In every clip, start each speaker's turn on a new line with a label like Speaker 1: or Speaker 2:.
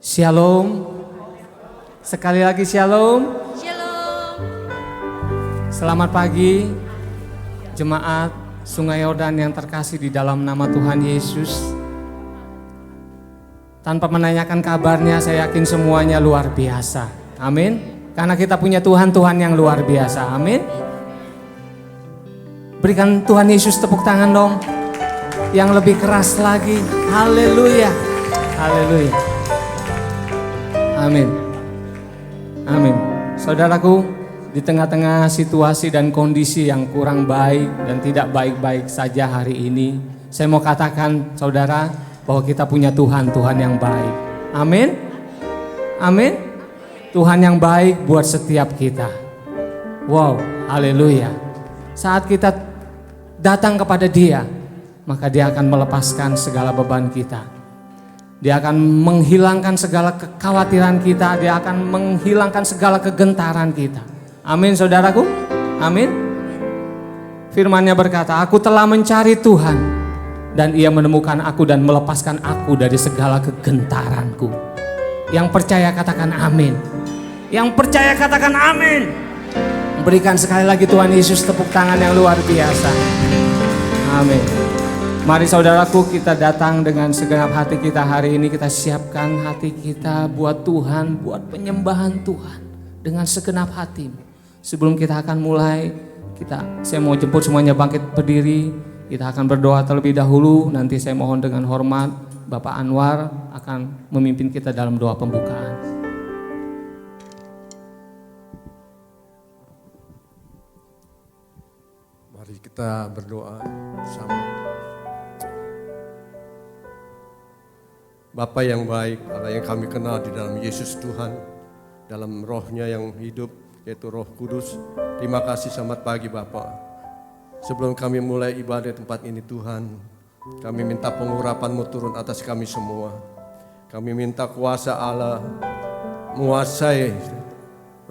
Speaker 1: Shalom. Sekali lagi shalom.
Speaker 2: Shalom.
Speaker 1: Selamat pagi jemaat Sungai Yordan yang terkasih di dalam nama Tuhan Yesus. Tanpa menanyakan kabarnya, saya yakin semuanya luar biasa. Amin. Karena kita punya Tuhan yang luar biasa. Amin. Berikan Tuhan Yesus tepuk tangan dong. Yang lebih keras lagi. Haleluya. Haleluya. Amin. Amin. Saudaraku, di tengah-tengah situasi dan kondisi yang kurang baik dan tidak baik-baik saja hari ini, saya mau katakan saudara bahwa kita punya Tuhan yang baik. Amin. Amin. Tuhan yang baik buat setiap kita. Wow, haleluya. Saat kita datang kepada Dia, maka Dia akan melepaskan segala beban kita. Dia akan menghilangkan segala kekhawatiran kita. Dia akan menghilangkan segala kegentaran kita. Amin saudaraku. Amin. Firman-Nya berkata, aku telah mencari Tuhan dan Ia menemukan aku dan melepaskan aku dari segala kegentaranku. Yang percaya katakan amin. Yang percaya katakan amin. Berikan sekali lagi Tuhan Yesus tepuk tangan yang luar biasa. Amin. Mari saudaraku, kita datang dengan segenap hati kita hari ini. Kita siapkan hati kita buat Tuhan, buat penyembahan Tuhan dengan segenap hati. Sebelum kita akan mulai, saya mau jemput semuanya bangkit berdiri. Kita akan berdoa terlebih dahulu. Nanti saya mohon dengan hormat Bapak Anwar akan memimpin kita dalam doa pembukaan.
Speaker 3: Mari kita berdoa bersama. Bapa yang baik, Allah yang kami kenal di dalam Yesus Tuhan, dalam rohnya yang hidup, yaitu Roh Kudus. Terima kasih, selamat pagi Bapa. Sebelum kami mulai ibadah di tempat ini Tuhan, kami minta pengurapan-Mu turun atas kami semua. Kami minta kuasa Allah menguasai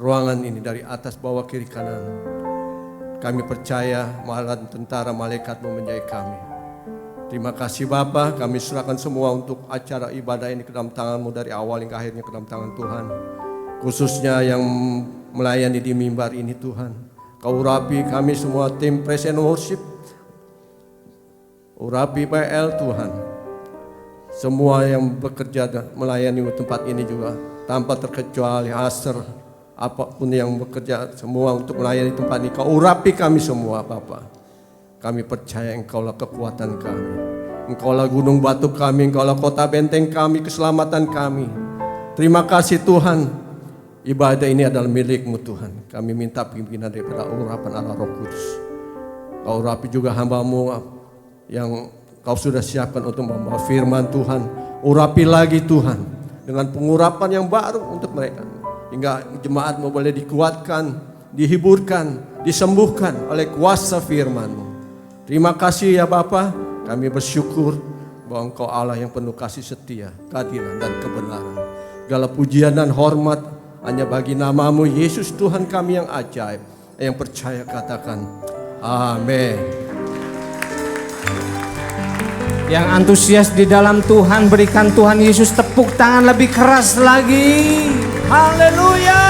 Speaker 3: ruangan ini dari atas, bawah, kiri, kanan. Kami percaya malah tentara malaikat-Mu menjaga kami. Terima kasih Bapa, kami serahkan semua untuk acara ibadah ini ke dalam tangan-Mu dari awal hingga akhirnya ke dalam tangan Tuhan. Khususnya yang melayani di mimbar ini Tuhan. Kau urapi kami semua tim Praise and Worship. Urapi PL Tuhan. Semua yang bekerja melayani tempat ini juga. Tanpa terkecuali Aster, apapun yang bekerja semua untuk melayani tempat ini. Kau urapi kami semua Bapa. Kami percaya Engkaulah kekuatan kami. Engkaulah gunung batu kami, Engkaulah kota benteng kami, keselamatan kami. Terima kasih Tuhan. Ibadah ini adalah milik-Mu Tuhan. Kami minta pimpinan daripada urapan Allah Roh Kudus. Kau urapi juga hamba-Mu yang Kau sudah siapkan untuk membawa firman Tuhan. Urapi lagi Tuhan dengan pengurapan yang baru untuk mereka. Hingga jemaat-Mu boleh dikuatkan, dihiburkan, disembuhkan oleh kuasa firman-Mu. Terima kasih ya Bapa, kami bersyukur bahwa Engkau Allah yang penuh kasih setia, keadilan dan kebenaran. Segala pujian dan hormat hanya bagi nama-Mu Yesus Tuhan kami yang ajaib. Yang percaya katakan amin.
Speaker 1: Yang antusias di dalam Tuhan, berikan Tuhan Yesus tepuk tangan lebih keras lagi. Haleluya.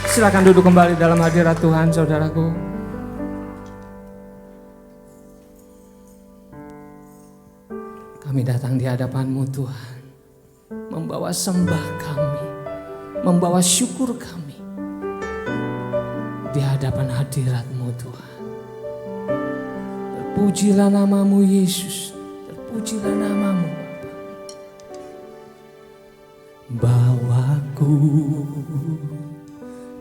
Speaker 1: Silakan duduk kembali dalam hadirat Tuhan saudaraku. Kami datang di hadapan-Mu Tuhan, membawa sembah kami, membawa syukur kami di hadapan hadirat-Mu Tuhan. Terpujilah nama-Mu Yesus, terpujilah nama-Mu. Bawaku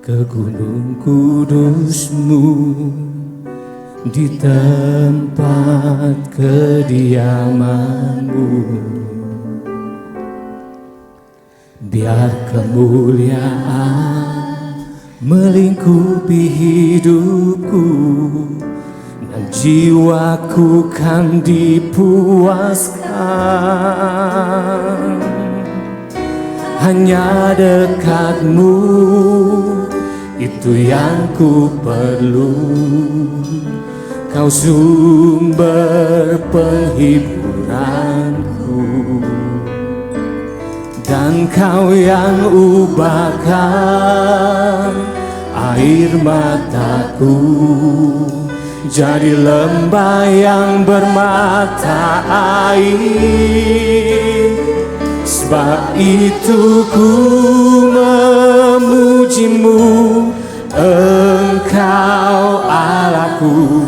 Speaker 1: ke gunung kudus-Mu, di tempat kediaman-Mu, biar kemuliaan melingkupi hidupku dan jiwaku kan dipuaskan. Hanya dekat-Mu itu yang ku perlu. Kau sumber penghiburanku Dan Kau yang ubahkan air mataku jadi lembah yang bermata air. Sebab itu ku memuji-Mu, Engkau Allahku.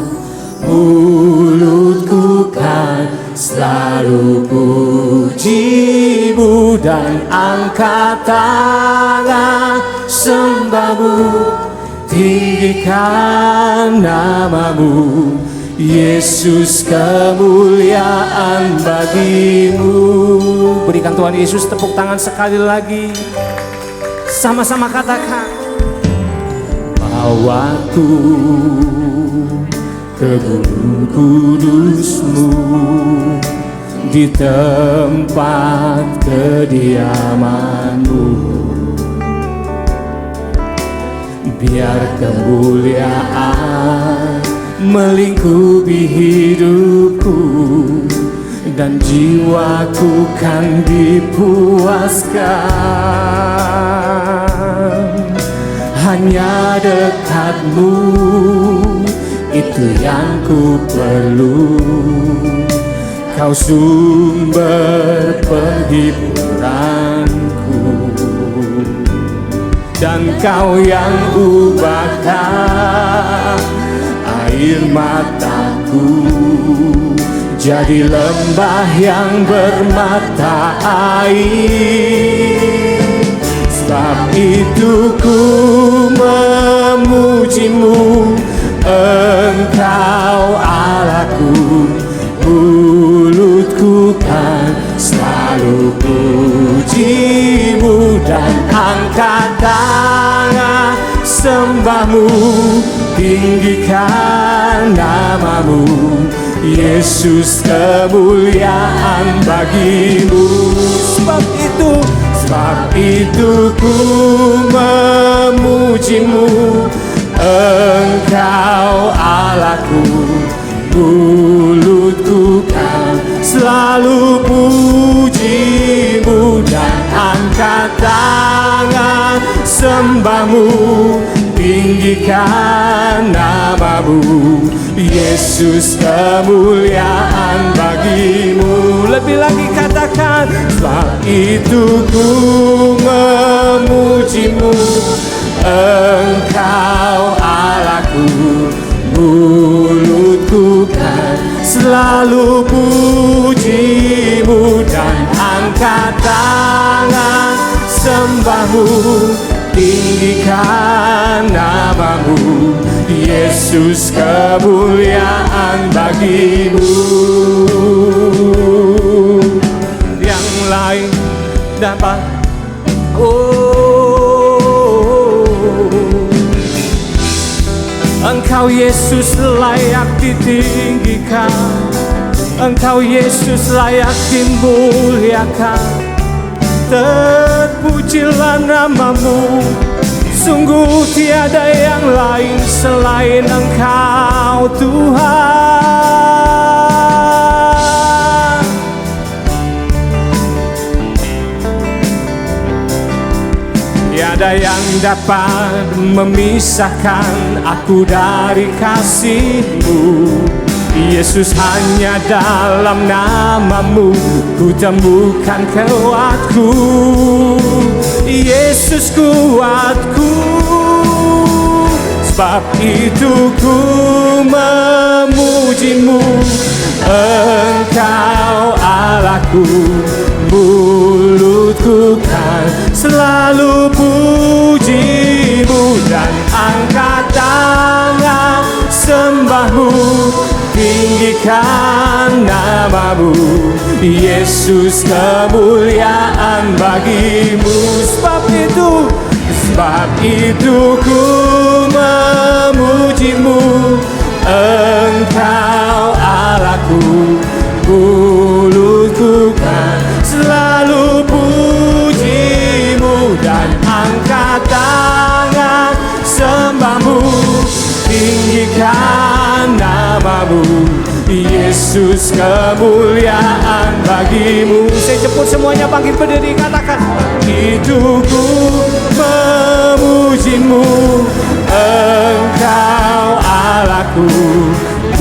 Speaker 1: Mulutku kan selalu puji-Mu dan angkat tangan sembah-Mu, tinggikan nama-Mu, Yesus, kemuliaan bagi-Mu. Berikan Tuhan Yesus tepuk tangan sekali lagi. Sama-sama katakan, bawaku ke gunung kudus-Mu, di tempat kediaman-Mu. Biar kemuliaan melingkupi hidupku, dan jiwaku kan dipuaskan. Hanya dekat-Mu, itu yang ku perlu. Kau sumber penghiburanku, dan Kau yang ubahkan air mataku jadi lembah yang bermata air. Sebab itu ku memuji-Mu, Engkau Allahku. Mulutku kan selalu puji-Mu dan angkat tangan sembah-Mu, tinggikan nama-Mu, Yesus, kemuliaan bagi-Mu. Sebab itu ku memuji-Mu, Engkau Allahku. Mulutku kan selalu puji-Mu dan angkat tangan sembah-Mu, tinggikan nama-Mu, Yesus, kemuliaan bagi-Mu. Lebih lagi katakan, sebab itu ku memuji-Mu, Engkau Allahku. Mulutku kan selalu puji-Mu dan angkat tangan sembah-Mu, tinggikan nama-Mu, Yesus, kemuliaan bagi-Mu. Yang lain dapat Engkau Yesus layak ditinggikan, Engkau Yesus layak dimuliakan. Terpujilah nama-Mu, sungguh tiada yang lain selain Engkau Tuhan. Tiada yang dapat memisahkan aku dari kasih-Mu, Yesus. Hanya dalam nama-Mu ku temukan kuatku, Yesus, kuatku. Sebab itu ku memuji-Mu, Engkau Allahku. Mulutku kan selalu puji-Mu dan angkat tangan sembah-Mu, tinggikan nama-Mu, Yesus, kemuliaan bagi-Mu. Sebab itu ku memuji-Mu, Engkau Allahku. Mulutku kan selalu puji-Mu dan angkat tangan sembah-Mu, tinggikan nama-Mu, Yesus. Yesus, kemuliaan bagimu. Saya jemput semuanya bangkit berdiri, katakan, hidupku memujimu, Engkau Allahku.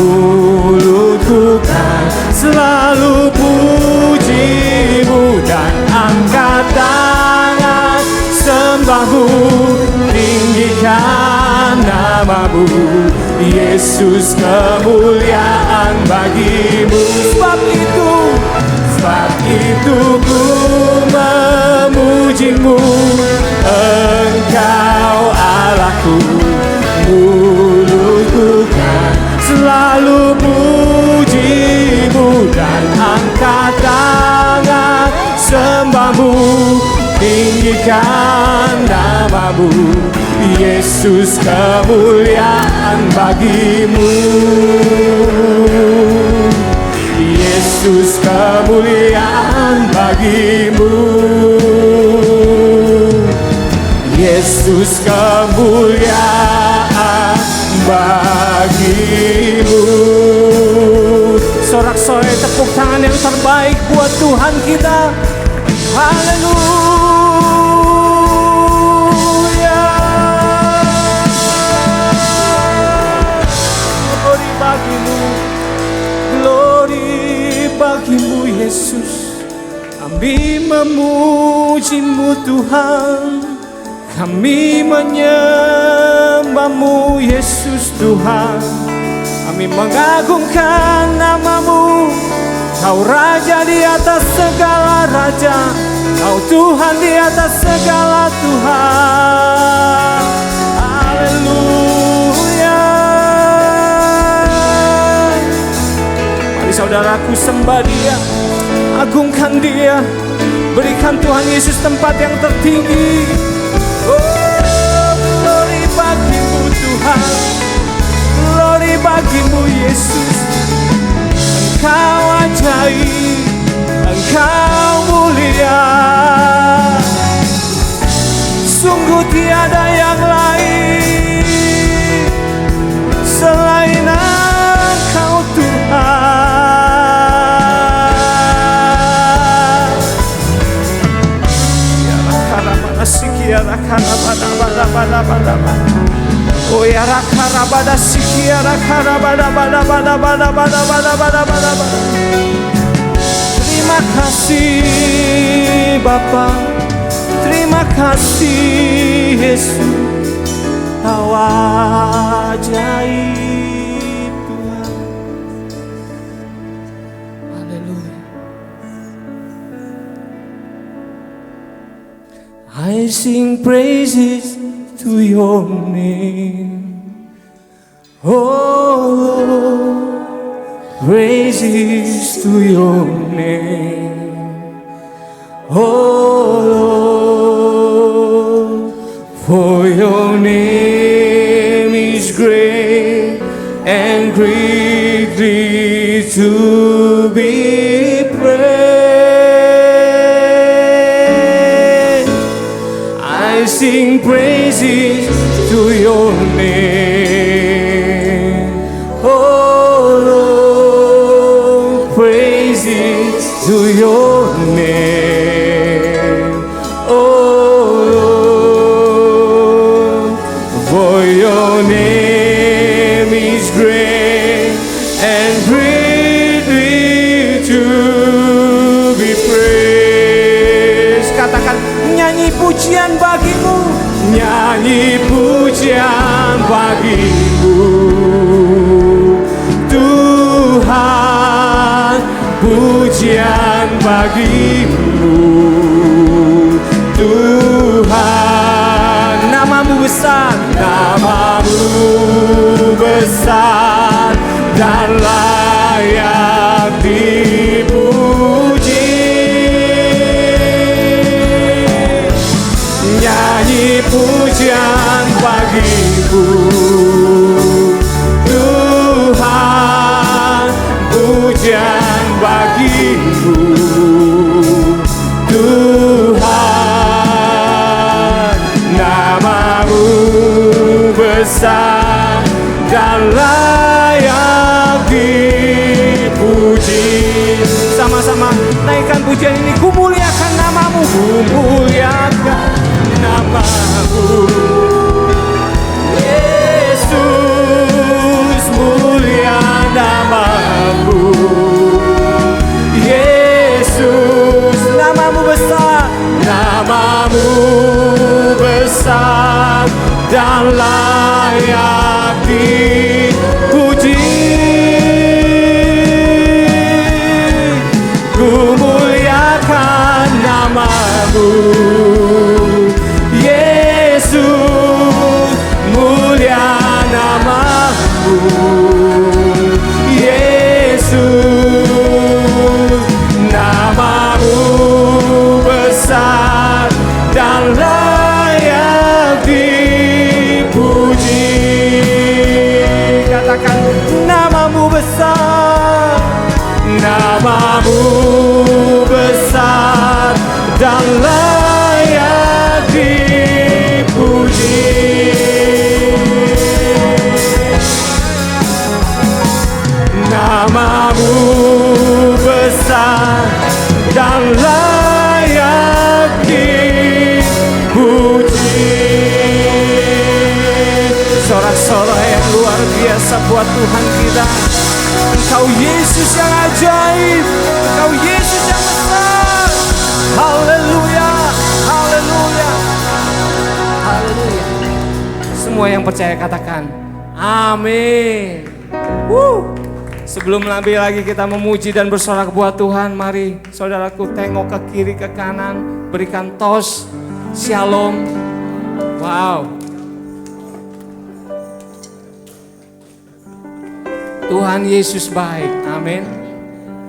Speaker 1: Mulutku kan selalu pujimu, dan angkat tangan sembahmu, tinggikan namamu. Yesus, kemuliaan bagimu. Sebab itu ku memujimu, Engkau Allahku. Mulutku kan selalu pujimu, dan angkat tangan sembahmu, tinggikan namamu. Yesus, kemuliaan bagimu. Yesus, kemuliaan bagimu. Yesus, kemuliaan bagimu. Sorak-sorai tepuk tangan yang terbaik buat Tuhan kita. Haleluya. Glory bagimu, glory bagimu Yesus. Kami memujimu Tuhan, kami menyembahmu Yesus Tuhan. Kami mengagungkan namamu, Kau Raja di atas segala raja, Kau Tuhan di atas segala Tuhan. Haleluya. Mari saudaraku sembah Dia, agungkan Dia, berikan Tuhan Yesus tempat yang tertinggi. Oh, glory bagimu Tuhan, glory bagimu Yesus. Engkau ajaib, Engkau mulia, sungguh tiada yang lain selain Engkau Tuhan. Ya rakana sikia rakana bada. Oh ya rakarabada sikia rakarabada bada. Terima kasih Bapa, terima kasih Yesus, Kau ajaib Tuhan. Haleluya. I sing praises to your name, oh Lord, praises to your name, oh Lord, for your name is great and greatly to be praised. I sing praises to your name, oh Lord, praises to your name, oh Lord, for your name is great and greatly to be praised. Katakan, nyanyi pujian bagimu, nyanyi pujian bagimu Tuhan, pujian bagimu Tuhan. Namamu besar, namamu besar dan layak dipuji. Nyanyi pujian bagimu Tuhan, pujian bagimu Tuhan. Namamu besar dan layak dipuji. pujian ini, ku muliakan namamu, ku muliakan namamu. Yesus, mulia namamu. Yesus, namamu besar, namamu besar dan layak dipuji. Ku muliakan namamu. Yesus, mulia namamu. Yesus, namamu besar dan layak dipuji. Katakan namamu besar, namamu besar dan layak dipuji. Namamu besar dan layak dipuji. Sorak-sorai yang luar biasa buat Tuhan kita. Engkau Yesus yang ajaib, Engkau Yesus yang besar. Haleluya, haleluya, haleluya. Semua yang percaya katakan amin. Sebelum lebih lagi kita memuji dan bersorak buat Tuhan, mari saudaraku tengok ke kiri ke kanan, berikan tos shalom. Wow. Tuhan Yesus baik, amin.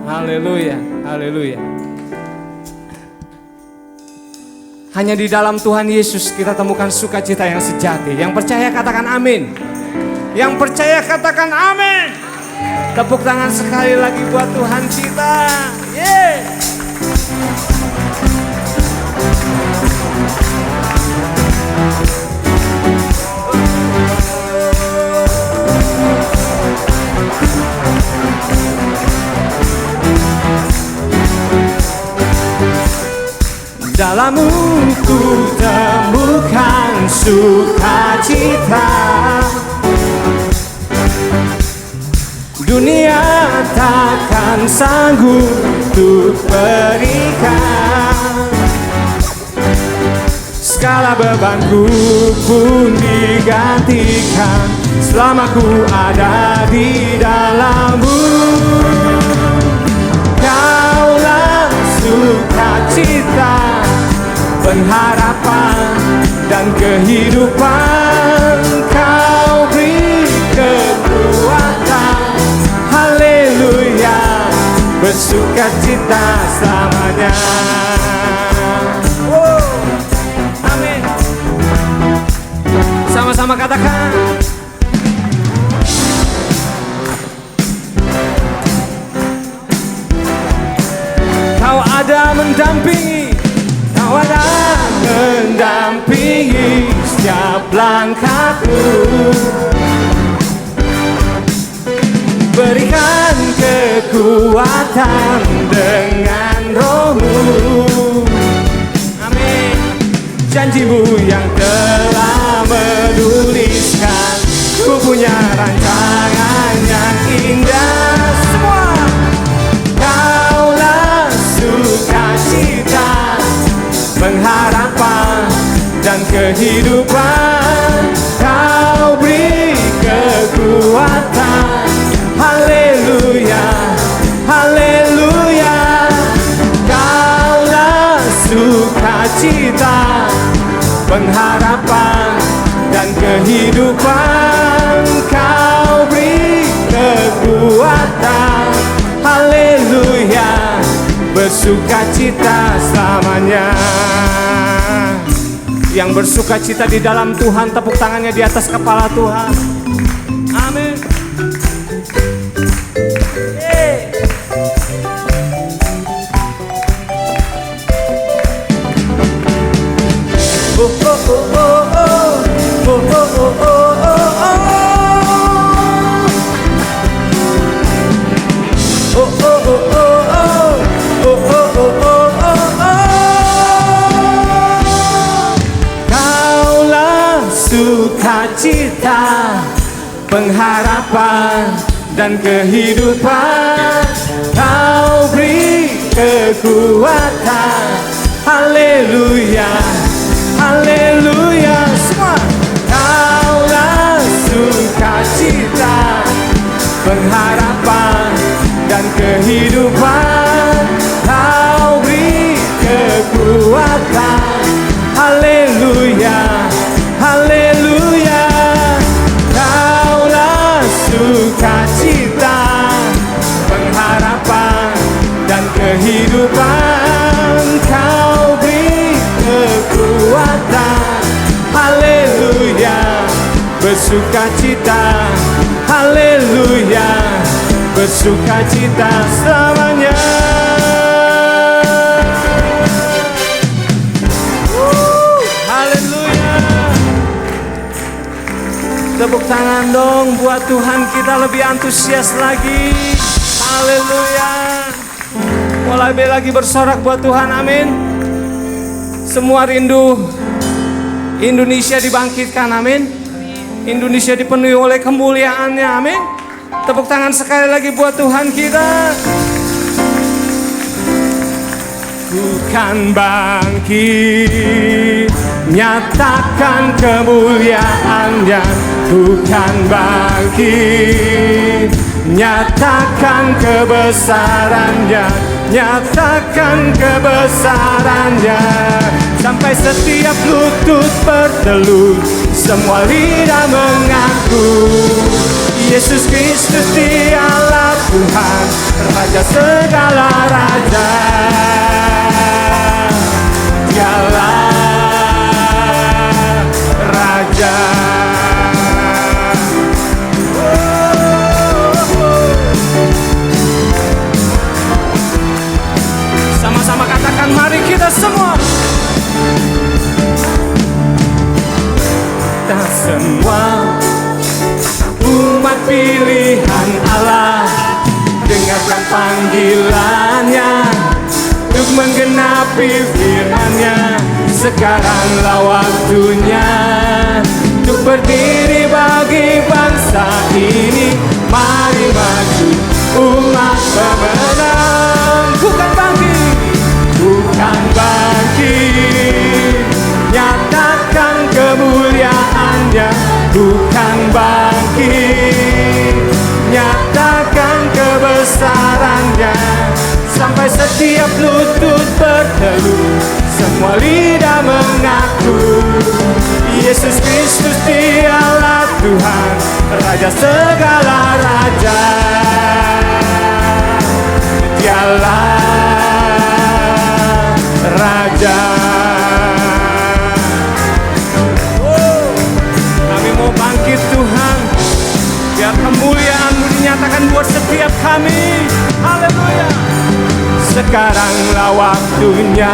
Speaker 1: Haleluya, haleluya. Hanya di dalam Tuhan Yesus kita temukan sukacita yang sejati. Yang percaya katakan amin. Yang percaya katakan amin. Tepuk tangan sekali lagi buat Tuhan kita. Yeah. Dalammu ku temukan sukacita. Dunia takkan sanggup untuk berikan. Segala bebanku pun digantikan selama ku ada di dalammu. Kaulah sukacita, pengharapan dan kehidupan. Kau beri kekuatan, haleluya, bersukacita selamanya. Amin. Sama-sama katakan. Kau ada mendampingi, Kau ada mendampingi setiap langkahku. Berikan kekuatan dengan Roh-Mu. Amin. Janji-Mu yang telah menuliskan, ku punya rancangan yang indah. Semua. Kaulah sukacita, pengharapan dan kehidupan. Kau beri kekuatan, haleluya, haleluya. Kaulah sukacita, pengharapan dan kehidupan. Kau beri kekuatan, haleluya, bersukacita selamanya. Yang bersukacita di dalam Tuhan, tepuk tangannya di atas kepala Tuhan. Amin. Oh sukacita, pengharapan dan kehidupan. Kau beri kekuatan. Haleluya, haleluya. Semua. Kaulah sukacita, pengharapan dan kehidupan. Kau beri kekuatan. Haleluya, haleluya. Kaulah sukacita, pengharapan dan kehidupan. Kau beri kekuatan. Haleluya, bersukacita. Haleluya, bersukacita selamanya. Haleluya. Tepuk tangan dong buat Tuhan kita lebih antusias lagi. Haleluya. Mulai lagi bersorak buat Tuhan, amin. Semua rindu Indonesia dibangkitkan, amin. Indonesia dipenuhi oleh kemuliaannya, amin. Tepuk tangan sekali lagi buat Tuhan kita. Bukan bangkit, nyatakan kemuliaannya. Bukan bangkit, nyatakan kebesarannya. Nyatakan kebesarannya. Sampai setiap lutut bertelut, semua lidah mengaku Yesus Kristus dialah Tuhan, Raja segala raja. Dialah Raja. Sama-sama katakan, mari kita semua. Kita semua umat pilihan Allah, dengarkan panggilannya untuk menggenapi firman-Nya. Sekaranglah waktunya untuk berdiri bagi bangsa ini. Mari maju umat pemenang. Bukan bangkit, bukan bangkit, nyatakan kemuliaannya. Bukan bangkit, nyatakan kebesarannya. Sampai setiap lutut bertelut, semua lidah mengaku Yesus Kristus dialah Tuhan, Raja segala raja. Dialah Raja. Kami mau bangkit Tuhan, biar kemuliaan-Mu dinyatakan buat setiap kami. Haleluya. Sekaranglah waktunya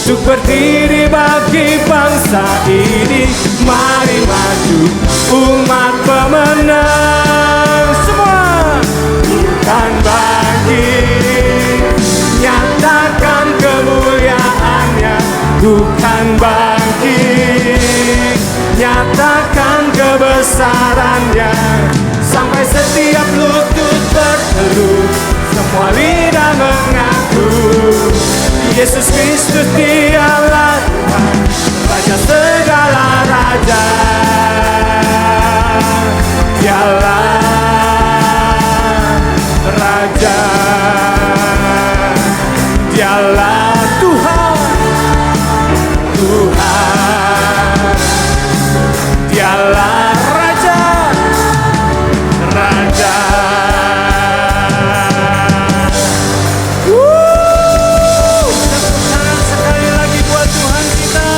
Speaker 1: untuk berdiri bagi bangsa ini. Mari maju umat pemenang. Semua. Bukan bangkit, nyatakan kemuliaannya. Bukan bangkit, nyatakan kebesarannya. Sampai setiap lutut bertelut, semua lidah mengaku Yesus Kristus dialah Tuhan, Raja segala raja. Dialah Raja. Dialah Tuhan, Tuhan. Dialah Raja, Raja. Sekali lagi buat Tuhan kita.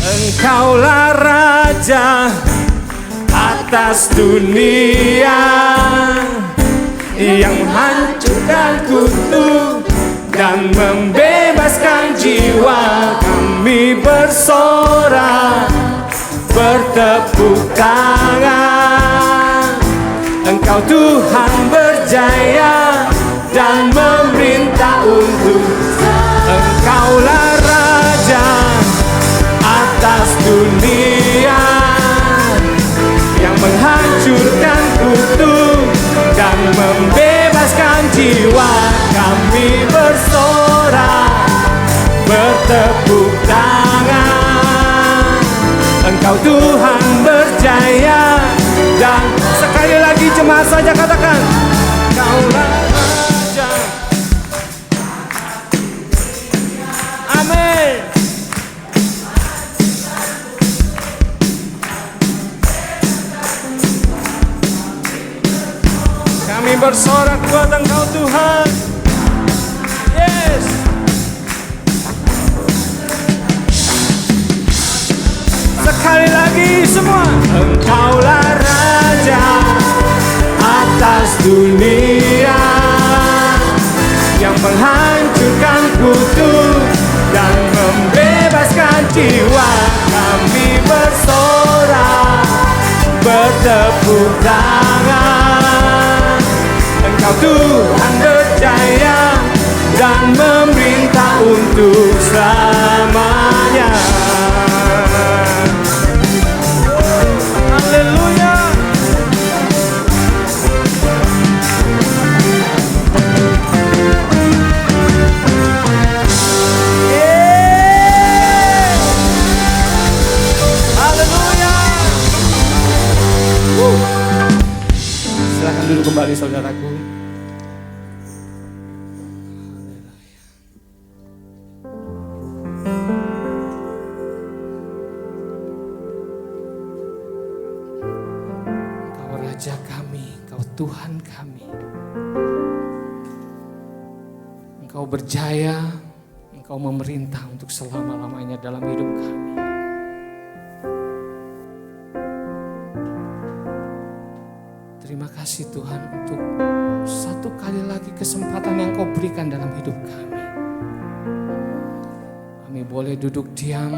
Speaker 1: Engkaulah Raja atas dunia, yang menghancurkan kutu dan membebaskan jiwa. Kami bersorak, bertepuk tangan. Engkau Tuhan berjaya dan memerintah untuk. Engkaulah Raja Engkau Tuhan berjaya. Dan sekali lagi jemaat saja katakan, Engkaulah Raja. Amin. Kami bersorak buat Engkau Tuhan. Yes. Sekali lagi semua. Engkaulah Raja atas dunia, yang menghancurkan kutuk dan membebaskan jiwa. Kami bersorak, bertepuk tangan. Engkau Tuhan berjaya dan memerintah untuk selamanya. Haleluya. Haleluya. Silakan duduk kembali saudaraku. Raja kami, Engkau Tuhan kami. Engkau berjaya, Engkau memerintah untuk selama-lamanya dalam hidup kami. Terima kasih Tuhan untuk satu kali lagi kesempatan yang Kau berikan dalam hidup kami. Kami boleh duduk diam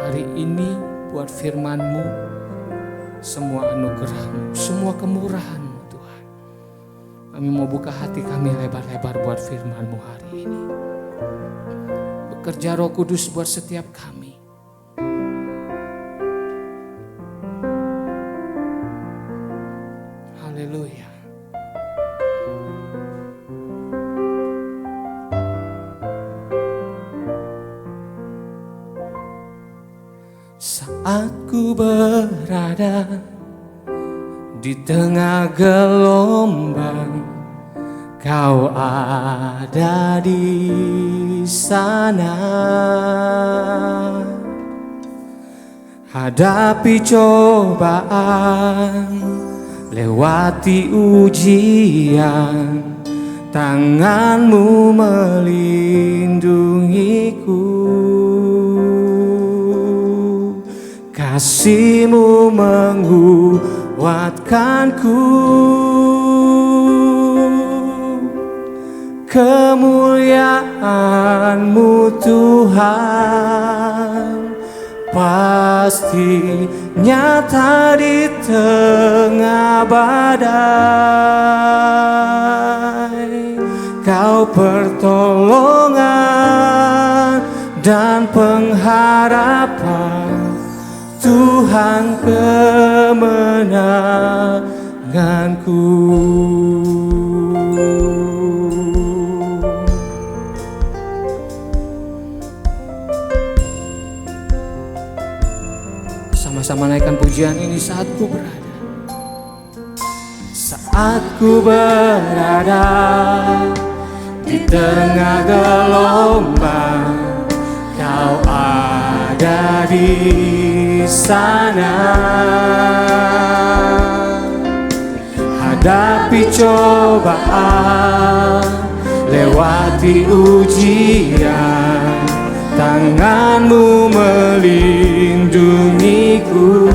Speaker 1: hari ini buat firman-Mu. Semua anugerah-Mu, semua kemurahan-Mu Tuhan. Kami mau buka hati kami lebar-lebar buat firman-Mu hari ini. Bekerja Roh Kudus buat setiap kami. Haleluya. Saat ku berada di tengah gelombang, Kau ada di sana. Hadapi cobaan, lewati ujian, tangan-Mu melindungiku. Kasih-Mu menguatkanku. Kemuliaan-Mu Tuhan pasti nyata di tengah badai. Kau pertolongan dan pengharapan, Tuhan kemenanganku. Sama-sama naikkan pujian ini saat ku berada. Saat ku berada di tengah gelombang, Kau ada di sana. Hadapi cobaan, lewati ujian, tangan-Mu melindungiku.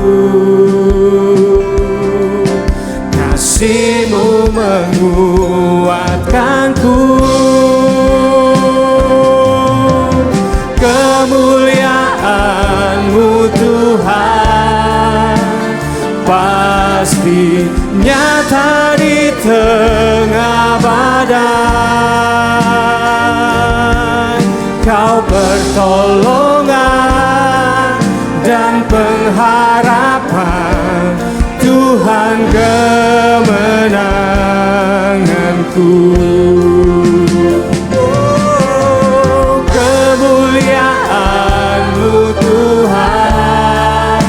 Speaker 1: Kasih-Mu menguatkanku. Kemuliaan-Mu Tuhan pasti nyata di tengah badai. Kau pertolongan dan pengharapan, Tuhan kemenanganku. Kemuliaan-Mu Tuhan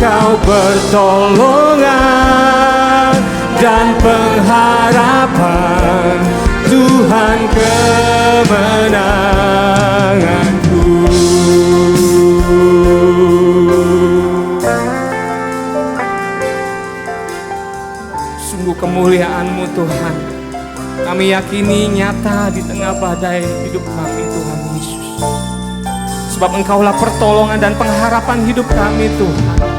Speaker 1: Kau pertolongan dan pengharapan, Tuhan kemenanganku. Sungguh kemuliaan-Mu Tuhan, kami yakini nyata di tengah badai hidup kami Tuhan Yesus. Sebab Engkaulah pertolongan dan pengharapan hidup kami Tuhan.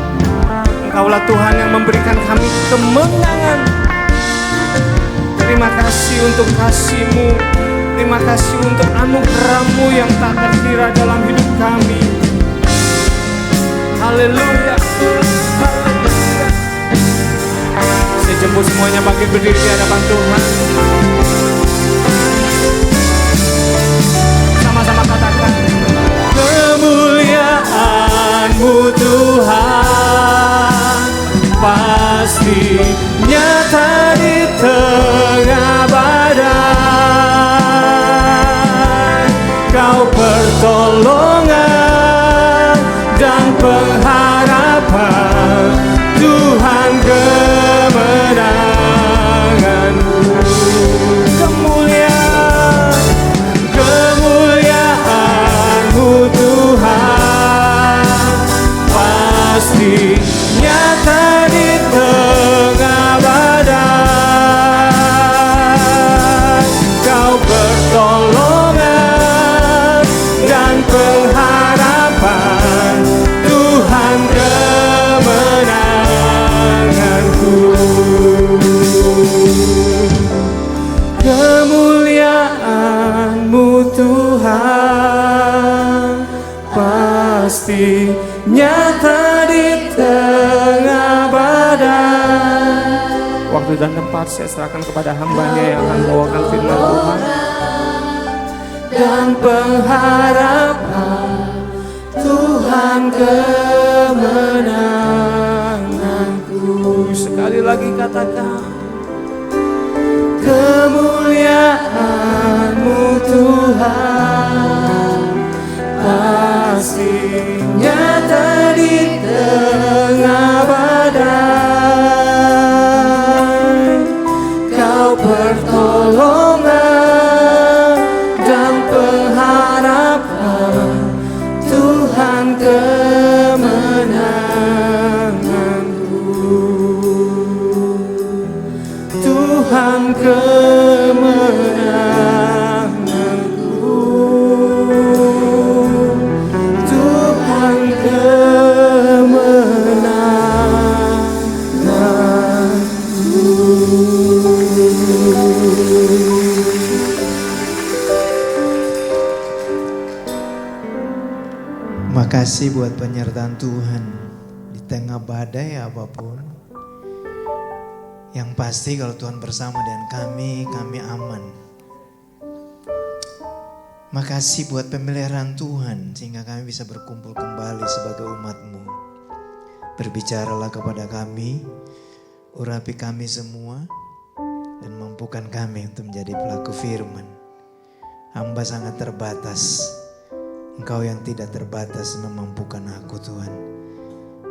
Speaker 1: Engkaulah Tuhan yang memberikan kami kemenangan. Terima kasih untuk kasih-Mu. Terima kasih untuk anugerah-Mu yang tak terkira dalam hidup kami. Haleluya. Haleluya. Saya jemput semuanya bangkit berdiri di hadapan Tuhan. Sama-sama katakan, kemuliaan-Mu Tuhan pasti nyata di tengah badai. Kau pertolongan dan pengharapan, Tuhan kemenanganku. Kemuliaan-Mu Tuhan pasti nyata di tengah badai. Kau pertolongan dan pengharapan, Tuhan kemenanganku. Kemuliaan-Mu Tuhan pasti nyata di tengah badai. Waktu dan tempat saya serahkan kepada hamba-Nya yang akan membawakan firman Tuhan. Dan pengharapan, Tuhan kemenanganku. Sekali lagi katakan, kemuliaan-Mu Tuhan pasti nyata di tengah badai. Kau pertolongan dan pengharapan, Tuhan kemenanganku. Tuhan kemenanganku. Tuhan kemenanganku.
Speaker 2: Makasih buat penyertaan Tuhan di tengah badai apapun. Yang pasti kalau Tuhan bersama dengan kami aman. Makasih buat pemeliharaan Tuhan sehingga kami bisa berkumpul kembali sebagai umat-Mu. Berbicaralah kepada kami, urapi kami semua, dan mampukan kami untuk menjadi pelaku firman. Hamba sangat terbatas. Engkau yang tidak terbatas memampukan aku Tuhan.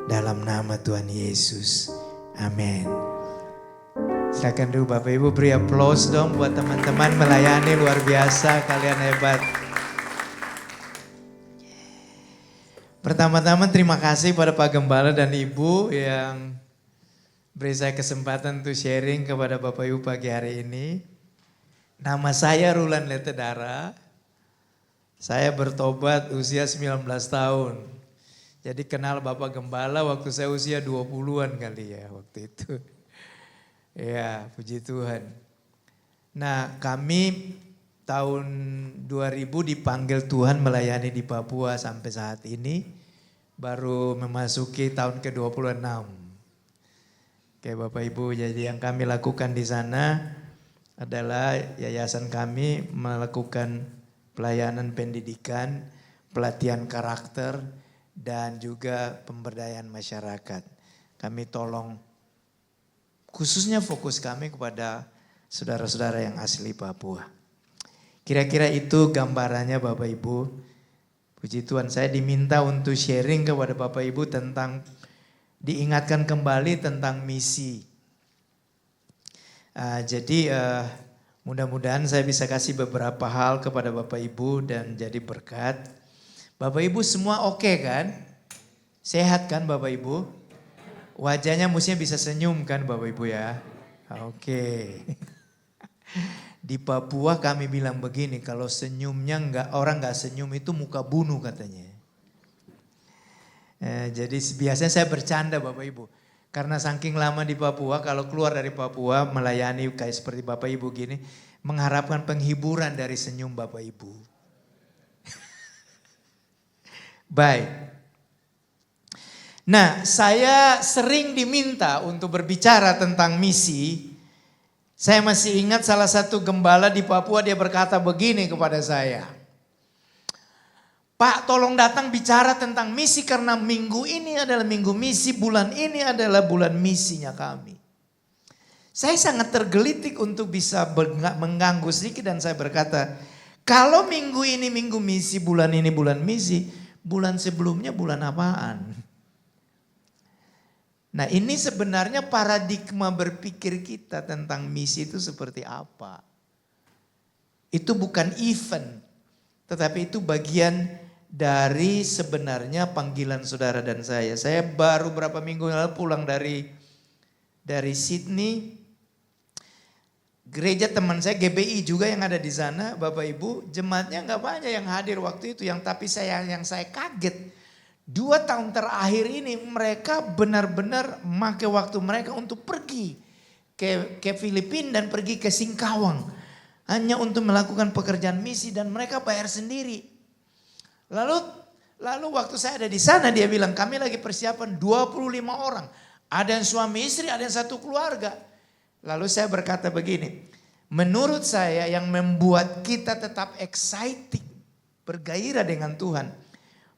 Speaker 2: Dalam nama Tuhan Yesus. Amin. Silakan dulu Bapak Ibu beri aplaus dong buat teman-teman melayani luar biasa, kalian hebat. Pertama-tama terima kasih pada Pak Gembala dan Ibu yang beri saya kesempatan untuk sharing kepada Bapak Ibu pagi hari ini. Nama saya Rulan Letedara. Saya bertobat usia 19 tahun. Jadi kenal Bapak Gembala waktu saya usia 20-an kali ya waktu itu. Ya, puji Tuhan. Nah, kami tahun 2000 dipanggil Tuhan melayani di Papua sampai saat ini. Baru memasuki tahun ke-26. Oke Bapak Ibu, jadi yang kami lakukan di sana adalah yayasan kami melakukan pelayanan pendidikan, pelatihan karakter, dan juga pemberdayaan masyarakat. Kami tolong, khususnya fokus kami kepada saudara-saudara yang asli Papua. Kira-kira itu gambarannya Bapak Ibu. Puji Tuhan, saya diminta untuk sharing kepada Bapak Ibu tentang diingatkan kembali tentang misi. Jadi mudah-mudahan saya bisa kasih beberapa hal kepada Bapak Ibu dan jadi berkat. Bapak Ibu semua oke kan? Sehat kan Bapak Ibu? Wajahnya mestinya bisa senyum kan Bapak Ibu ya? Oke. Di Papua kami bilang begini, kalau senyumnya orang nggak senyum itu muka bunuh katanya. Jadi biasanya saya bercanda Bapak Ibu. Karena saking lama di Papua, kalau keluar dari Papua melayani kayak seperti Bapak Ibu gini, mengharapkan penghiburan dari senyum Bapak Ibu. Baik. Nah, saya sering diminta untuk berbicara tentang misi. Saya masih ingat salah satu gembala di Papua, dia berkata begini kepada saya. Pak, tolong datang bicara tentang misi karena minggu ini adalah minggu misi, bulan ini adalah bulan misinya kami. Saya sangat tergelitik untuk bisa mengganggu sedikit dan saya berkata, kalau minggu ini minggu misi, bulan ini bulan misi, bulan sebelumnya bulan apaan? Nah, ini sebenarnya paradigma berpikir kita tentang misi itu seperti apa. Itu bukan event, tetapi itu bagian dari sebenarnya panggilan saudara dan saya. Saya baru berapa minggu lalu pulang dari Sydney. Gereja teman saya GBI juga yang ada di sana, Bapak Ibu, jemaatnya nggak banyak yang hadir waktu itu. Yang saya kaget, 2 tahun terakhir ini mereka benar-benar memakai waktu mereka untuk pergi ke Filipina dan pergi ke Singkawang. Hanya untuk melakukan pekerjaan misi dan mereka bayar sendiri. Lalu waktu saya ada di sana dia bilang kami lagi persiapan 25 orang. Ada yang suami istri, ada yang satu keluarga. Lalu saya berkata begini, menurut saya yang membuat kita tetap excited, bergairah dengan Tuhan.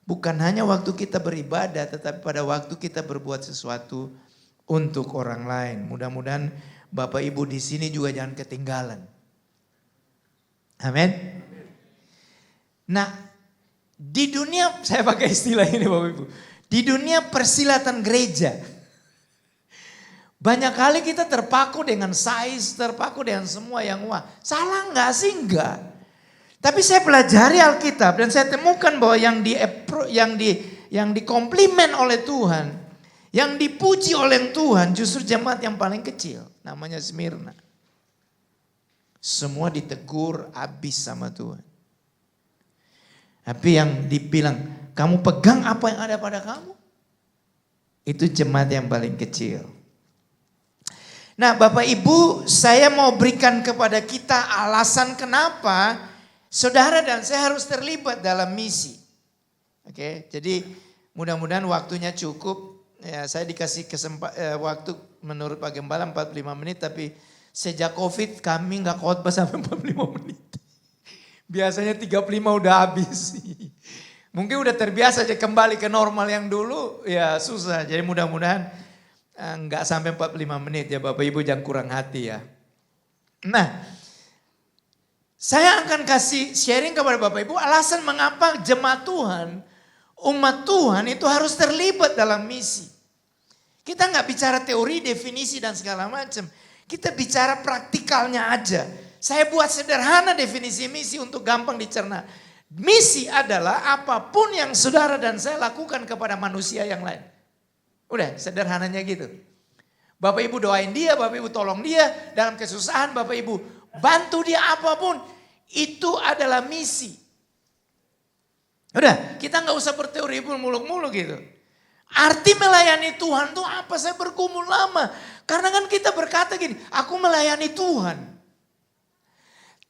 Speaker 2: Bukan hanya waktu kita beribadah, tetapi pada waktu kita berbuat sesuatu untuk orang lain. Mudah-mudahan Bapak Ibu di sini juga jangan ketinggalan. Amin. Nah, di dunia, saya pakai istilah ini Bapak Ibu. Di dunia persilatan gereja. Banyak kali kita terpaku dengan size, terpaku dengan semua yang wah. Salah enggak sih? Enggak. Tapi saya pelajari Alkitab dan saya temukan bahwa yang dikomplimen oleh Tuhan, yang dipuji oleh Tuhan justru jemaat yang paling kecil. Namanya Smyrna. Semua ditegur habis sama Tuhan. Tapi yang dibilang, kamu pegang apa yang ada pada kamu. Itu jemaat yang paling kecil. Nah Bapak Ibu, saya mau berikan kepada kita alasan kenapa saudara dan saya harus terlibat dalam misi. Oke, jadi mudah-mudahan waktunya cukup. Ya, saya dikasih waktu menurut Pak Gembala 45 menit, tapi sejak COVID kami nggak khotbah sampai 45 menit. Biasanya 35 udah habis. Mungkin udah terbiasa aja kembali ke normal yang dulu, ya susah. Jadi mudah-mudahan enggak sampai 45 menit ya Bapak Ibu, jangan kurang hati ya. Nah, saya akan kasih sharing kepada Bapak Ibu alasan mengapa jemaat Tuhan, umat Tuhan itu harus terlibat dalam misi. Kita nggak bicara teori, definisi dan segala macam. Kita bicara praktikalnya aja. Saya buat sederhana definisi misi untuk gampang dicerna. Misi adalah apapun yang saudara dan saya lakukan kepada manusia yang lain. Udah sederhananya gitu. Bapak Ibu doain dia, Bapak Ibu tolong dia dalam kesusahan, Bapak Ibu bantu dia apapun. Itu adalah misi. Udah, kita nggak usah berteori pun muluk-muluk gitu. Arti melayani Tuhan tuh apa? Saya bergumul lama. Karena kan kita berkata gini, aku melayani Tuhan.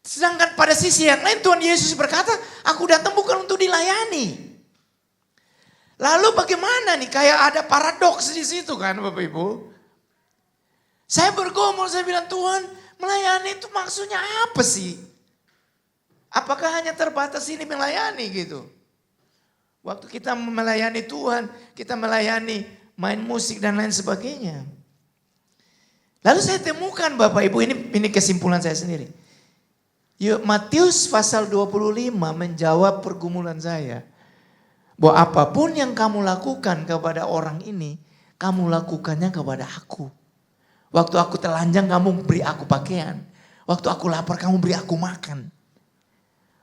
Speaker 2: Sedangkan pada sisi yang lain Tuhan Yesus berkata, aku datang bukan untuk dilayani. Lalu bagaimana nih? Kayak ada paradoks di situ kan Bapak Ibu. Saya bergumul, saya bilang Tuhan melayani itu maksudnya apa sih? Apakah hanya terbatas ini melayani gitu? Waktu kita melayani Tuhan, kita melayani main musik dan lain sebagainya. Lalu saya temukan Bapak Ibu, ini kesimpulan saya sendiri. Matius pasal 25 menjawab pergumulan saya. Bahwa apapun yang kamu lakukan kepada orang ini, kamu lakukannya kepada aku. Waktu aku telanjang kamu beri aku pakaian. Waktu aku lapar kamu beri aku makan.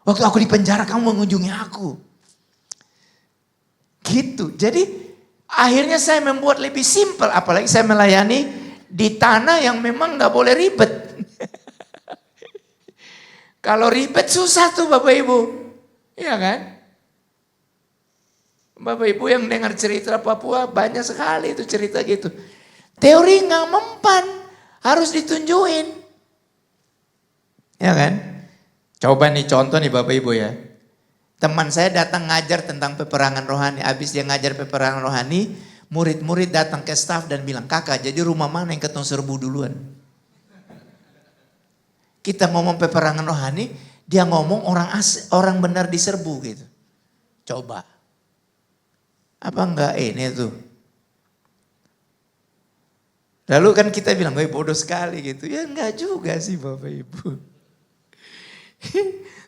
Speaker 2: Waktu aku di penjara kamu mengunjungi aku. Gitu. Jadi akhirnya saya membuat lebih simpel. Apalagi saya melayani di tanah yang memang gak boleh ribet. Kalau ribet susah tuh Bapak Ibu. Iya kan? Bapak Ibu yang dengar cerita Papua banyak sekali itu cerita gitu. Teori nggak mempan, harus ditunjukin. Ya kan? Coba nih contoh nih Bapak Ibu ya. Teman saya datang ngajar tentang peperangan rohani. Habis dia ngajar peperangan rohani, murid-murid datang ke staf dan bilang, kakak jadi rumah mana yang ketong serbu duluan? Kita ngomong peperangan rohani, dia ngomong orang benar diserbu gitu. Coba. Apa enggak ini tuh? Lalu kan kita bilang, bodoh sekali gitu. Ya enggak juga sih Bapak Ibu.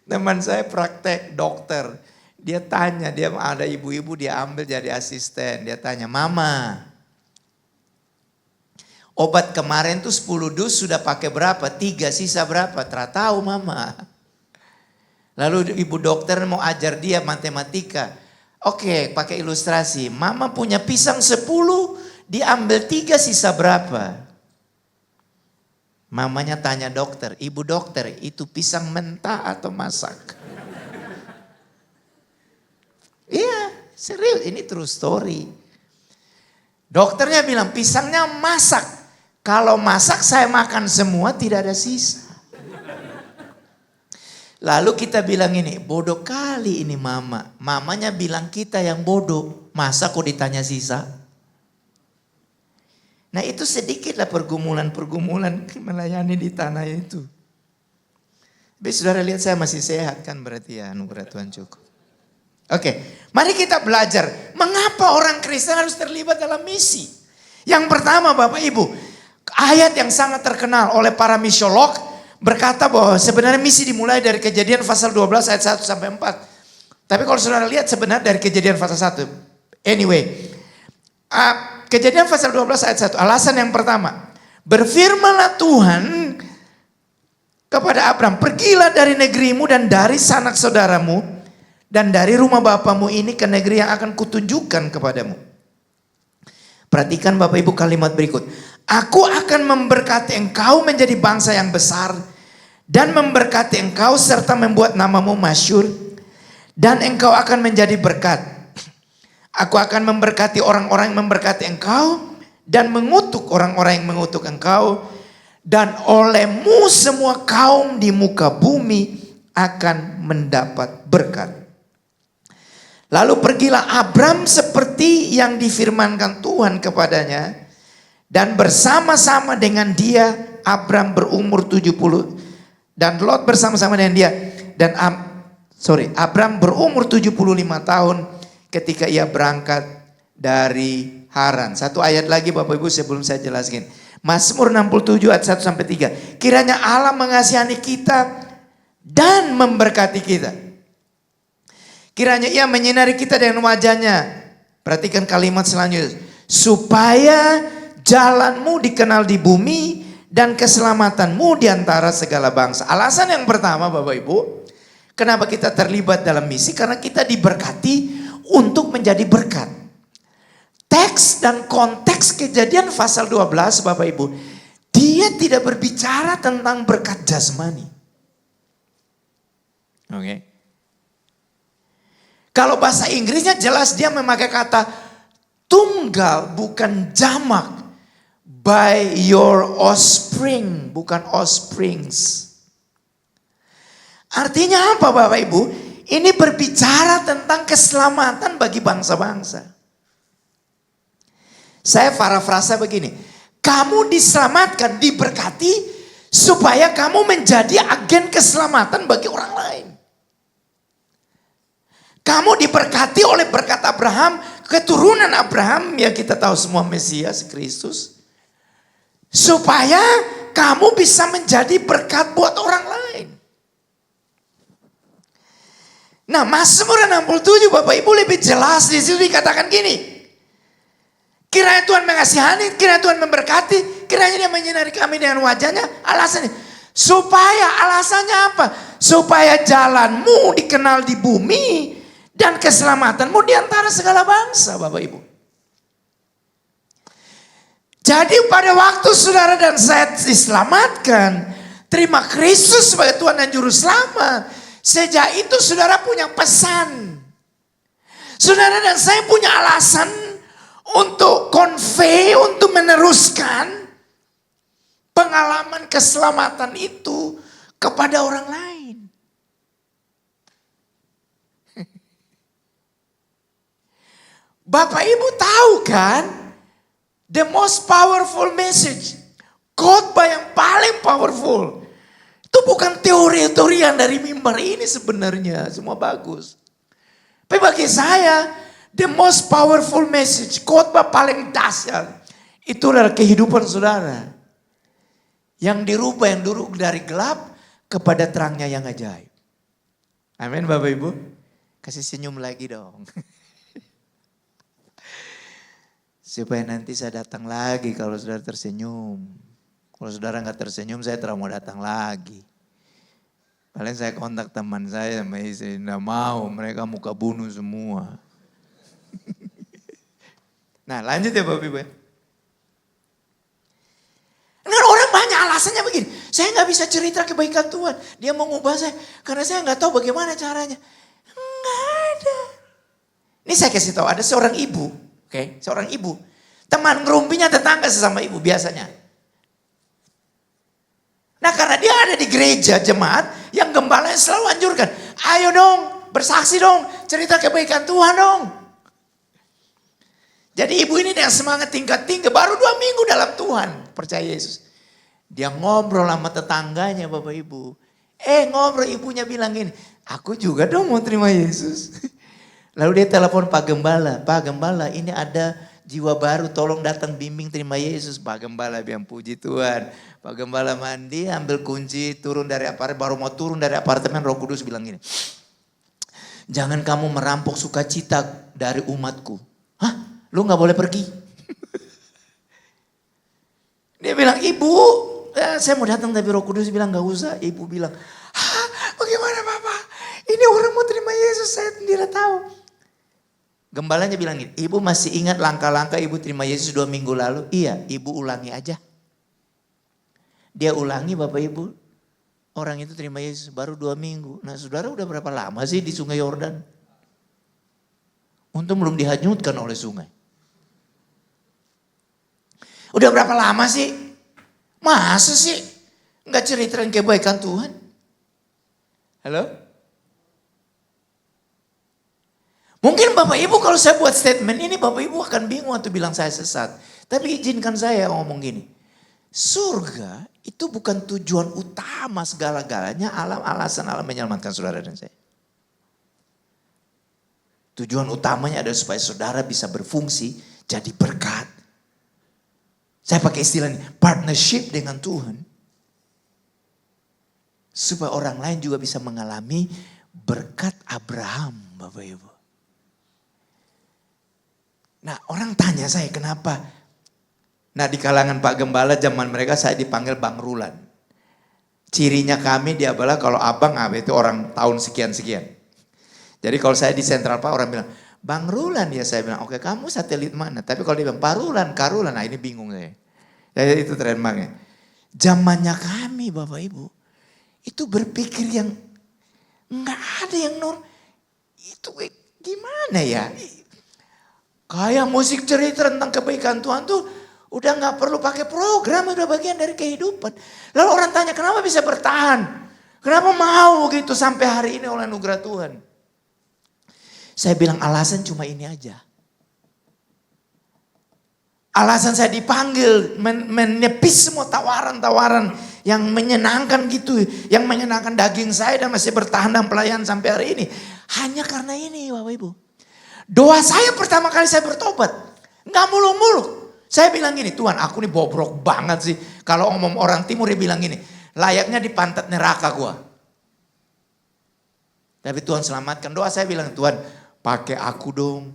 Speaker 2: Teman saya praktek dokter. Dia tanya, dia ada ibu-ibu dia ambil jadi asisten. Dia tanya, mama, obat kemarin tuh 10 dus sudah pakai berapa? 3, sisa berapa? Tak tahu mama. Lalu ibu dokter mau ajar dia matematika. Oke, pakai ilustrasi. Mama punya pisang 10, diambil 3, sisa berapa? Mamanya tanya dokter, ibu dokter itu pisang mentah atau masak? Iya, serius ini true story. Dokternya bilang pisangnya masak. Kalau masak saya makan semua tidak ada sisa. Lalu kita bilang ini, bodoh kali ini mama. Mamanya bilang kita yang bodoh. Masa kok ditanya sisa? Nah itu sedikitlah pergumulan-pergumulan melayani di tanah itu. Tapi saudara lihat saya masih sehat kan berarti ya anugerah Tuhan cukup. Oke, mari kita belajar. Mengapa orang Kristen harus terlibat dalam misi? Yang pertama Bapak Ibu, ayat yang sangat terkenal oleh para misiolog berkata bahwa sebenarnya misi dimulai dari Kejadian pasal 12 ayat 1 sampai 4. Tapi kalau saudara lihat sebenarnya dari Kejadian pasal 1. Anyway, Kejadian pasal 12 ayat 1. Alasan yang pertama, berfirmanlah Tuhan kepada Abram, pergilah dari negerimu dan dari sanak saudaramu dan dari rumah bapamu ini ke negeri yang akan kutunjukkan kepadamu. Perhatikan Bapak Ibu kalimat berikut. Aku akan memberkati engkau menjadi bangsa yang besar dan memberkati engkau serta membuat namamu masyhur dan engkau akan menjadi berkat. Aku akan memberkati orang-orang yang memberkati engkau dan mengutuk orang-orang yang mengutuk engkau dan olehmu semua kaum di muka bumi akan mendapat berkat. Lalu pergilah Abram seperti yang difirmankan Tuhan kepadanya dan bersama-sama dengan dia Abram berumur 70 dan Lot bersama-sama dengan dia dan Abram berumur 75 tahun ketika ia berangkat dari Haran. Satu ayat lagi Bapak Ibu sebelum saya jelaskan. Mazmur 67 ayat 1 sampai 3. Kiranya Allah mengasihani kita dan memberkati kita. Kiranya ia menyinari kita dengan wajahnya. Perhatikan kalimat selanjutnya. Supaya jalanmu dikenal di bumi dan keselamatanmu di antara segala bangsa. Alasan yang pertama Bapak Ibu. Kenapa kita terlibat dalam misi? Karena kita diberkati untuk menjadi berkat. Teks dan konteks Kejadian pasal 12 Bapak Ibu, dia tidak berbicara tentang berkat jasmani. Oke. Kalau bahasa Inggrisnya jelas dia memakai kata tunggal bukan jamak. By your offspring, bukan offsprings. Artinya apa Bapak Ibu? Ini berbicara tentang keselamatan bagi bangsa-bangsa. Saya parafrasa begini. Kamu diselamatkan, diberkati supaya kamu menjadi agen keselamatan bagi orang lain. Kamu diberkati oleh berkat Abraham, keturunan Abraham yang kita tahu semua Mesias Kristus. Supaya kamu bisa menjadi berkat buat orang lain. Nah, Mazmur 67 Bapak Ibu lebih jelas di situ dikatakan gini. Kiranya Tuhan mengasihani, kiranya Tuhan memberkati, kiranya dia menyinari kami dengan wajahnya. Alasannya, alasannya apa? Supaya jalanmu dikenal di bumi dan keselamatanmu di antara segala bangsa, Bapak Ibu. Jadi pada waktu saudara dan saya diselamatkan, terima Kristus sebagai Tuhan dan Juru Selamat, sejak itu saudara punya pesan. Saudara dan saya punya alasan untuk convey, untuk meneruskan pengalaman keselamatan itu kepada orang lain. Bapak Ibu tahu kan, the most powerful message, khotbah yang paling powerful, itu bukan teori-teorian dari mimbar ini sebenarnya, semua bagus. Tapi bagi saya, the most powerful message, khotbah paling dahsyat, itu adalah kehidupan saudara. Yang dirubah, yang dulu dari gelap kepada terangnya yang ajaib. Amin Bapak Ibu. Kasih senyum lagi dong. Supaya nanti saya datang lagi kalau saudara tersenyum. Kalau saudara nggak tersenyum, saya tidak mau datang lagi. Paling saya kontak teman saya sama istri, nggak mau, mereka muka bunuh semua. Nah lanjut ya Bapak Ibu. Nah orang banyak alasannya begini, saya nggak bisa cerita kebaikan Tuhan. Dia mau ngubah saya, karena saya nggak tahu bagaimana caranya. Nggak ada. Ini saya kasih tahu, ada seorang ibu, oke, seorang ibu. Teman ngerumpinya tetangga sesama ibu biasanya. Nah karena dia ada di gereja jemaat yang gembalanya selalu anjurkan. Ayo dong bersaksi dong, cerita kebaikan Tuhan dong. Jadi ibu ini dengan semangat tingkat tinggi baru 2 minggu dalam Tuhan. Percaya Yesus. Dia ngobrol sama tetangganya Bapak Ibu. Ngobrol ibunya bilang gini, aku juga dong mau terima Yesus. Lalu dia telepon Pak Gembala. Pak Gembala ini ada jiwa baru, tolong datang bimbing terima Yesus. Pak Gembala bilang puji Tuhan. Pak Gembala mandi, ambil kunci, turun dari apartemen, baru mau turun dari apartemen, Roh Kudus bilang gini. Jangan kamu merampok sukacita dari umatku. Hah? Lu gak boleh pergi? Dia bilang, ibu, saya mau datang tapi Roh Kudus bilang gak usah. Ibu bilang, hah bagaimana Bapak? Ini orang mau terima Yesus, saya tidak tahu. Gembalanya bilang gini, ibu masih ingat langkah-langkah ibu terima Yesus 2 minggu lalu? Iya, ibu ulangi aja. Dia ulangi Bapak Ibu, orang itu terima Yesus baru 2 minggu. Nah saudara udah berapa lama sih di sungai Yordan? Untung belum dihanyutkan oleh sungai. Udah berapa lama sih? Masa sih nggak ceritain kebaikan Tuhan? Halo? Mungkin Bapak Ibu kalau saya buat statement ini Bapak Ibu akan bingung atau bilang saya sesat. Tapi izinkan saya ngomong gini. Surga itu bukan tujuan utama segala-galanya, alasan alam menyelamatkan saudara dan saya. Tujuan utamanya adalah supaya saudara bisa berfungsi jadi berkat. Saya pakai istilah ini, partnership dengan Tuhan. Supaya orang lain juga bisa mengalami berkat Abraham, Bapak Ibu. Nah orang tanya saya kenapa? Nah di kalangan Pak Gembala zaman mereka saya dipanggil Bang Rulan. Cirinya kami dia adalah kalau abang itu orang tahun sekian-sekian. Jadi kalau saya di Central Park orang bilang, Bang Rulan ya saya bilang, oke kamu satelit mana? Tapi kalau dia bilang Pak Rulan, Karulan, nah ini bingung saya. Jadi itu trademarknya. Zamannya kami Bapak Ibu, itu berpikir yang nggak ada yang itu gimana ya? Kayak musik cerita tentang kebaikan Tuhan tuh udah gak perlu pakai program, udah bagian dari kehidupan. Lalu orang tanya kenapa bisa bertahan? Kenapa mau gitu sampai hari ini oleh anugerah Tuhan? Saya bilang alasan cuma ini aja. Alasan saya dipanggil menepis semua tawaran-tawaran yang menyenangkan gitu. Yang menyenangkan daging saya dan masih bertahan dalam pelayanan sampai hari ini. Hanya karena ini Bapak Ibu. Doa saya pertama kali saya bertobat. Gak muluk-muluk. Saya bilang gini, Tuhan aku nih bobrok banget sih. Kalau ngomong orang timur dia bilang gini, layaknya di pantat neraka gua. Tapi Tuhan selamatkan. Doa saya bilang, Tuhan pakai aku dong.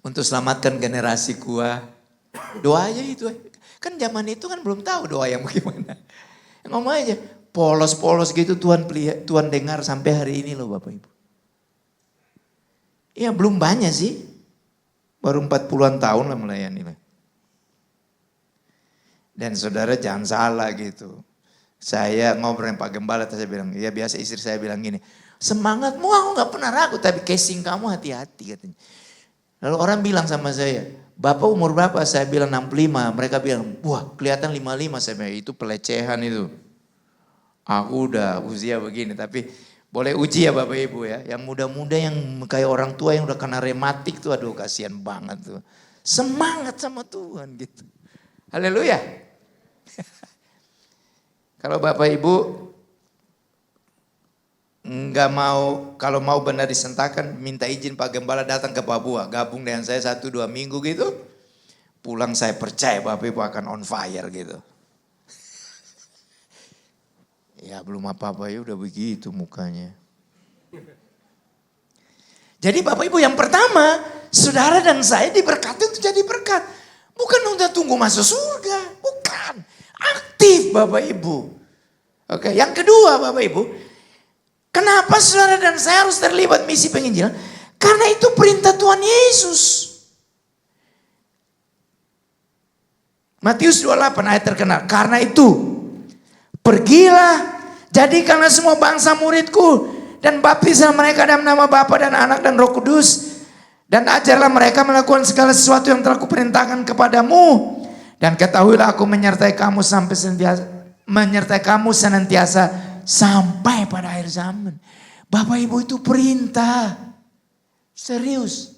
Speaker 2: untuk selamatkan generasi gua. Doa aja itu. Kan zaman itu kan belum tahu doa yang bagaimana. Ngomong aja, polos-polos gitu Tuhan dengar sampai hari ini loh Bapak Ibu. Ya belum banyak sih, baru 40-an tahun lah melayani lah. Dan saudara jangan salah gitu. Saya ngobrol dengan Pak Gembala, saya bilang, ya biasa istri saya bilang gini, semangatmu aku gak pernah ragu, tapi casing kamu hati-hati katanya. Lalu orang bilang sama saya, Bapak umur berapa? Saya bilang 65, mereka bilang, wah kelihatan 55, saya bilang itu pelecehan itu. Aku udah usia begini, tapi boleh uji ya Bapak Ibu ya. Yang muda-muda yang kayak orang tua yang udah kena rematik tuh, aduh kasihan banget tuh. Semangat sama Tuhan gitu. Haleluya. Kalau Bapak Ibu nggak mau, kalau mau benar disentakan, minta izin Pak Gembala datang ke Papua, gabung dengan saya 1-2 minggu gitu. Pulang saya percaya Bapak Ibu akan on fire gitu. Ya belum apa-apa ya udah begitu mukanya. Jadi Bapak Ibu yang pertama, saudara dan saya diberkati untuk jadi berkat. Bukan untuk tunggu masuk surga, bukan. Aktif Bapak Ibu. Oke, yang kedua Bapak Ibu, kenapa saudara dan saya harus terlibat misi penginjilan? Karena itu perintah Tuhan Yesus. Matius 28 ayat terkenal. Karena itu, pergilah, jadikanlah semua bangsa muridku, dan baptislah mereka dalam nama Bapa dan Anak dan Roh Kudus, dan ajarlah mereka melakukan segala sesuatu yang telah kuperintahkan kepadamu. Dan ketahuilah aku menyertai kamu senantiasa sampai pada akhir zaman. Bapak Ibu itu perintah. Serius.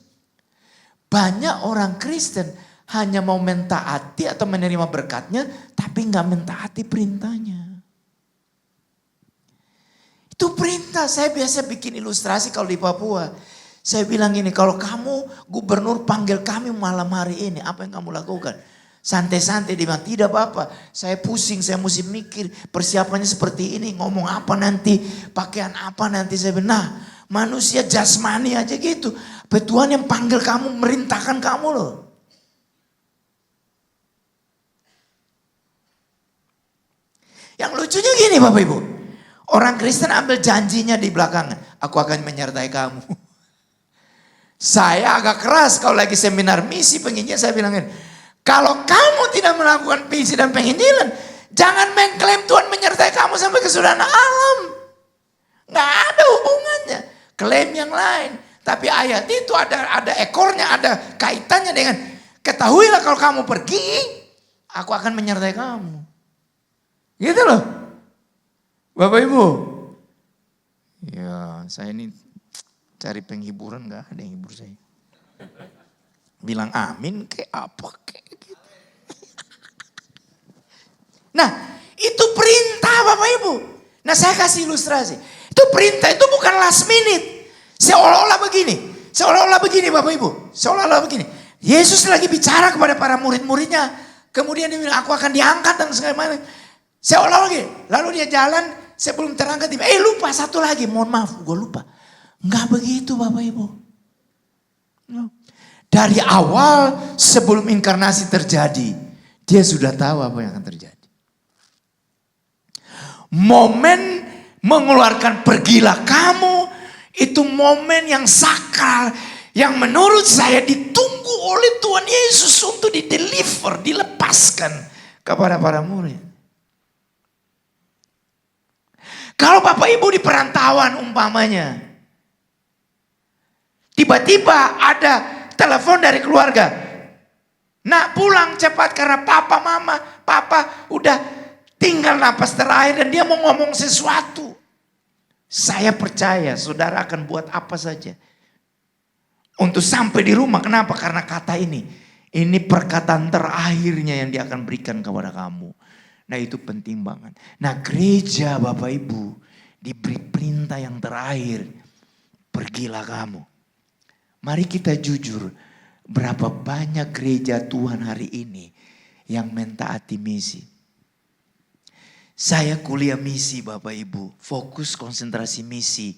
Speaker 2: Banyak orang Kristen hanya mau mentaati atau menerima berkatnya, tapi nggak mentaati perintahnya. Itu perintah. Saya biasa bikin ilustrasi kalau di Papua. Saya bilang gini, kalau kamu gubernur panggil kami malam hari ini, apa yang kamu lakukan? Santai-santai, dia bilang tidak apa-apa. Saya pusing, saya mesti mikir persiapannya seperti ini, ngomong apa nanti, pakaian apa nanti. Saya bilang, nah manusia jasmani aja gitu. Tuhan yang panggil kamu, merintahkan kamu loh. Yang lucunya gini Bapak Ibu, orang Kristen ambil janjinya di belakangan, aku akan menyertai kamu. Saya agak keras kalau lagi seminar misi penginjilan, saya bilangin, kalau kamu tidak melakukan misi dan penginjilan, jangan mengklaim Tuhan menyertai kamu sampai kesudahan alam. Nggak ada hubungannya. Klaim yang lain. Tapi ayat itu ada ekornya, ada kaitannya dengan ketahuilah kalau kamu pergi, aku akan menyertai kamu. Gitu loh. Bapak Ibu. Ya saya ini cari penghiburan, nggak ada yang hibur saya. Bilang amin kayak apa kayak gitu. Nah itu perintah Bapak Ibu. Nah saya kasih ilustrasi. Itu perintah, itu bukan last minute. Seolah-olah begini Bapak Ibu. Seolah-olah begini. Yesus lagi bicara kepada para murid-muridnya. Kemudian dia bilang aku akan diangkat dan segala macam. Seolah-olah begini. Lalu dia jalan sebelum terangkat. Lupa satu lagi. Mohon maaf gue lupa. Enggak begitu Bapak Ibu. Dari awal sebelum inkarnasi terjadi, dia sudah tahu apa yang akan terjadi. Momen mengeluarkan pergilah kamu, itu momen yang sakral, yang menurut saya ditunggu oleh Tuhan Yesus untuk dideliver, dilepaskan kepada para murid. Kalau Bapak Ibu di perantauan umpamanya, tiba-tiba ada telepon dari keluarga. Nak pulang cepat karena papa udah tinggal napas terakhir dan dia mau ngomong sesuatu. Saya percaya saudara akan buat apa saja untuk sampai di rumah. Kenapa? Karena kata ini perkataan terakhirnya yang dia akan berikan kepada kamu. Nah itu penting banget. Nah gereja Bapak Ibu diberi perintah yang terakhir. Pergilah kamu. Mari kita jujur, berapa banyak gereja Tuhan hari ini yang mentaati misi. Saya kuliah misi Bapak Ibu, fokus konsentrasi misi.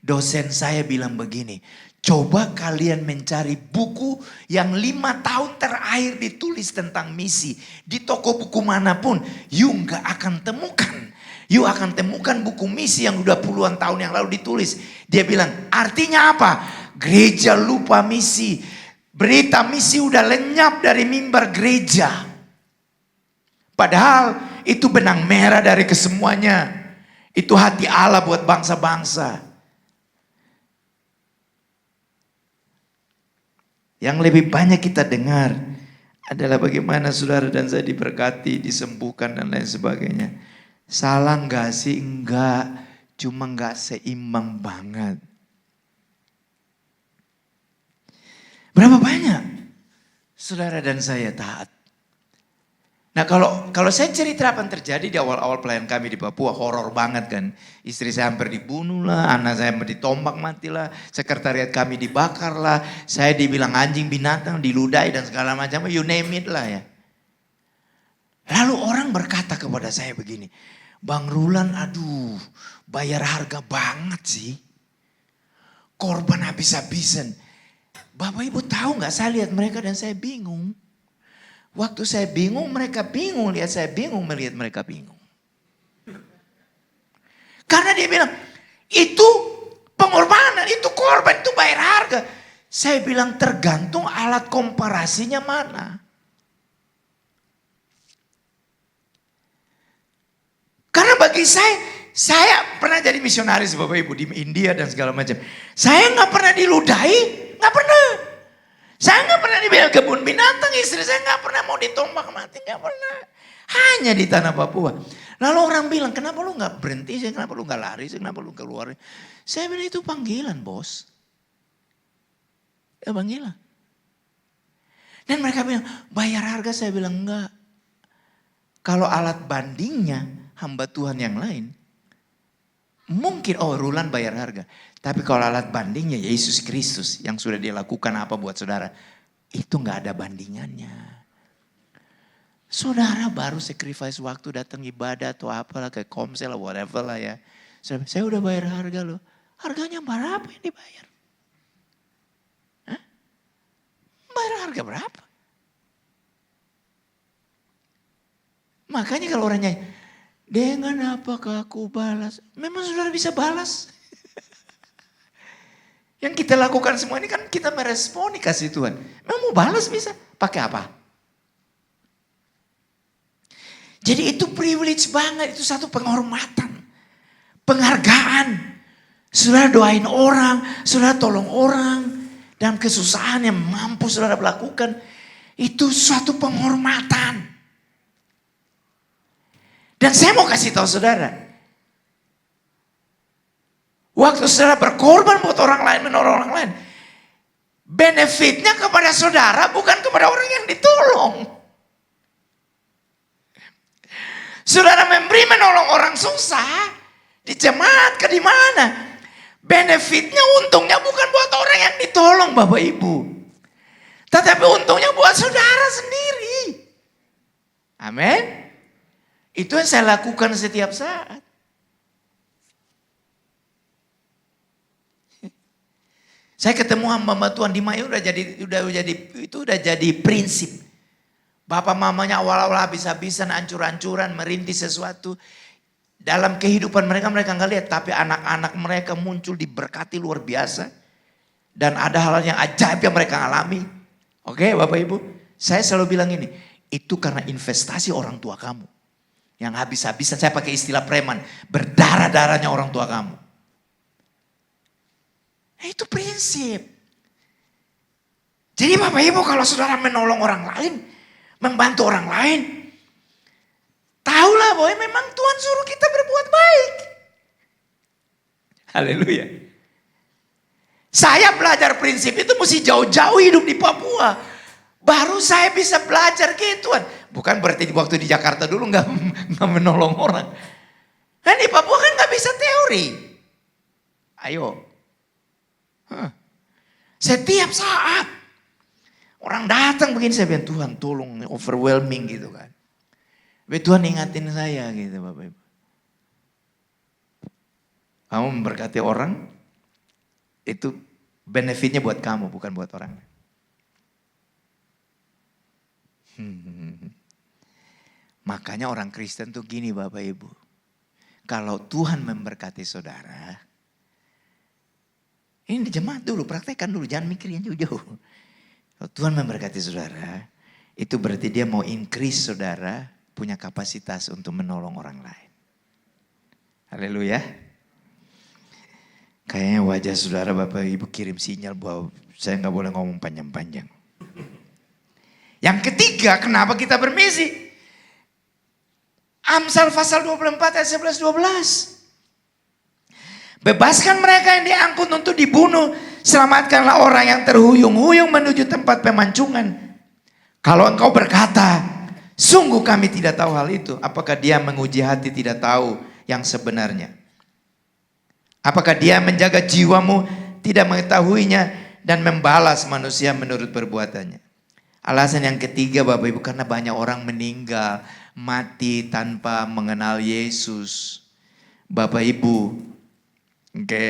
Speaker 2: Dosen saya bilang begini,
Speaker 4: Coba kalian mencari buku yang 5 tahun terakhir ditulis tentang misi. Di toko buku manapun, you gak akan temukan. You akan temukan buku misi yang udah puluhan tahun yang lalu ditulis. Dia bilang, artinya apa? Gereja lupa misi. Berita misi udah lenyap dari mimbar gereja. Padahal itu benang merah dari kesemuanya. Itu hati Allah buat bangsa-bangsa. Yang lebih banyak kita dengar adalah bagaimana saudara dan saya diberkati, disembuhkan dan lain sebagainya. Salah enggak sih? Enggak. Cuma enggak seimbang banget. Berapa banyak saudara dan saya taat? Nah kalau saya cerita apa yang terjadi di awal-awal pelayanan kami di Papua, horor banget kan. Istri saya hampir dibunuh lah, anak saya hampir ditombak mati lah, sekretariat kami dibakar lah, saya dibilang anjing binatang, diludahi dan segala macam, you name it lah ya. Lalu orang berkata kepada saya begini, Bang Rulan aduh bayar harga banget sih. Korban habis-habisan. Bapak Ibu tahu gak, saya lihat mereka dan saya bingung. Waktu saya bingung, mereka bingung. Lihat saya bingung, melihat mereka bingung. Karena dia bilang, itu pengorbanan, itu korban, itu bayar harga. Saya bilang tergantung alat komparasinya mana. Karena bagi saya pernah jadi misionaris Bapak Ibu di India dan segala macam. Saya gak pernah diludahi, gak pernah. Saya gak pernah dibilang kebun binatang, istri saya gak pernah mau ditombak mati, gak pernah. Hanya di tanah Papua. Lalu orang bilang, kenapa lu gak berhenti, kenapa lu gak lari, kenapa lu keluar. Saya bilang itu panggilan bos. Ya panggilan. Dan mereka bilang, bayar harga, saya bilang enggak. Kalau alat bandingnya hamba Tuhan yang lain, mungkin Rulan bayar harga. Tapi kalau alat bandingnya Yesus Kristus yang sudah dia lakukan apa buat saudara, itu gak ada bandingannya. Saudara baru sacrifice waktu datang ibadah atau apalah, kayak komsel lah whatever lah ya. Saya udah bayar harga loh. Harganya berapa yang dibayar? Hah? Bayar harga berapa? Makanya kalau orangnya, dengan apakah aku balas? Memang saudara bisa balas. Yang kita lakukan semua ini kan kita meresponi kasih Tuhan. Memang mau balas bisa. Pakai apa? Jadi itu privilege banget. Itu satu penghormatan. Penghargaan. Saudara doain orang. Saudara tolong orang. Dalam kesusahan yang mampu saudara lakukan. Itu suatu penghormatan. Dan saya mau kasih tahu saudara. Waktu saudara berkorban buat orang lain, menolong orang lain. Benefitnya kepada saudara bukan kepada orang yang ditolong. Saudara memberi menolong orang susah. Di jemaat ke di mana. Benefitnya untungnya bukan buat orang yang ditolong Bapak Ibu. Tetapi untungnya buat saudara sendiri. Amin. Itu yang saya lakukan setiap saat. Saya ketemu hamba Tuhan di Mayu udah jadi prinsip. Bapak mamanya awal-awal habis-habisan, ancur-ancuran, merintis sesuatu. Dalam kehidupan mereka nggak lihat. Tapi anak-anak mereka muncul diberkati luar biasa. Dan ada hal yang ajaib yang mereka alami. Oke Bapak Ibu. Saya selalu bilang ini. Itu karena investasi orang tua kamu. Yang habis-habisan, saya pakai istilah preman. Berdarah-darahnya orang tua kamu. Itu prinsip. Jadi Bapak Ibu kalau saudara menolong orang lain, membantu orang lain, tahulah bahwa memang Tuhan suruh kita berbuat baik. Haleluya. Saya belajar prinsip itu mesti jauh-jauh hidup di Papua. Baru saya bisa belajar gituan. Bukan berarti waktu di Jakarta dulu nggak menolong orang. Kan di Papua kan nggak bisa teori. Ayo. Setiap saat orang datang begini saya bilang Tuhan tolong, overwhelming gitu kan. Tuhan ingatin saya gitu Bapak Ibu. Kamu memberkati orang itu Benefitnya buat kamu, bukan buat orang lain. Makanya orang Kristen tuh gini Bapak Ibu. Kalau Tuhan memberkati saudara, ini di jemaat dulu, praktekkan dulu, jangan mikir yang jauh-jauh. Kalau Tuhan memberkati saudara, itu berarti dia mau increase saudara punya kapasitas untuk menolong orang lain. Haleluya. Kayaknya wajah saudara Bapak Ibu kirim sinyal bahwa saya nggak boleh ngomong panjang-panjang. Yang ketiga, kenapa kita bermisi? Amsal pasal 24 ayat 11-12. Bebaskan mereka yang diangkut untuk dibunuh. Selamatkanlah orang yang terhuyung-huyung menuju tempat pemancingan. Kalau engkau berkata, sungguh kami tidak tahu hal itu. Apakah dia menguji hati tidak tahu yang sebenarnya? Apakah dia menjaga jiwamu tidak mengetahuinya dan membalas manusia menurut perbuatannya? Alasan yang ketiga Bapak Ibu, karena banyak orang meninggal, mati tanpa mengenal Yesus. Bapak Ibu, oke,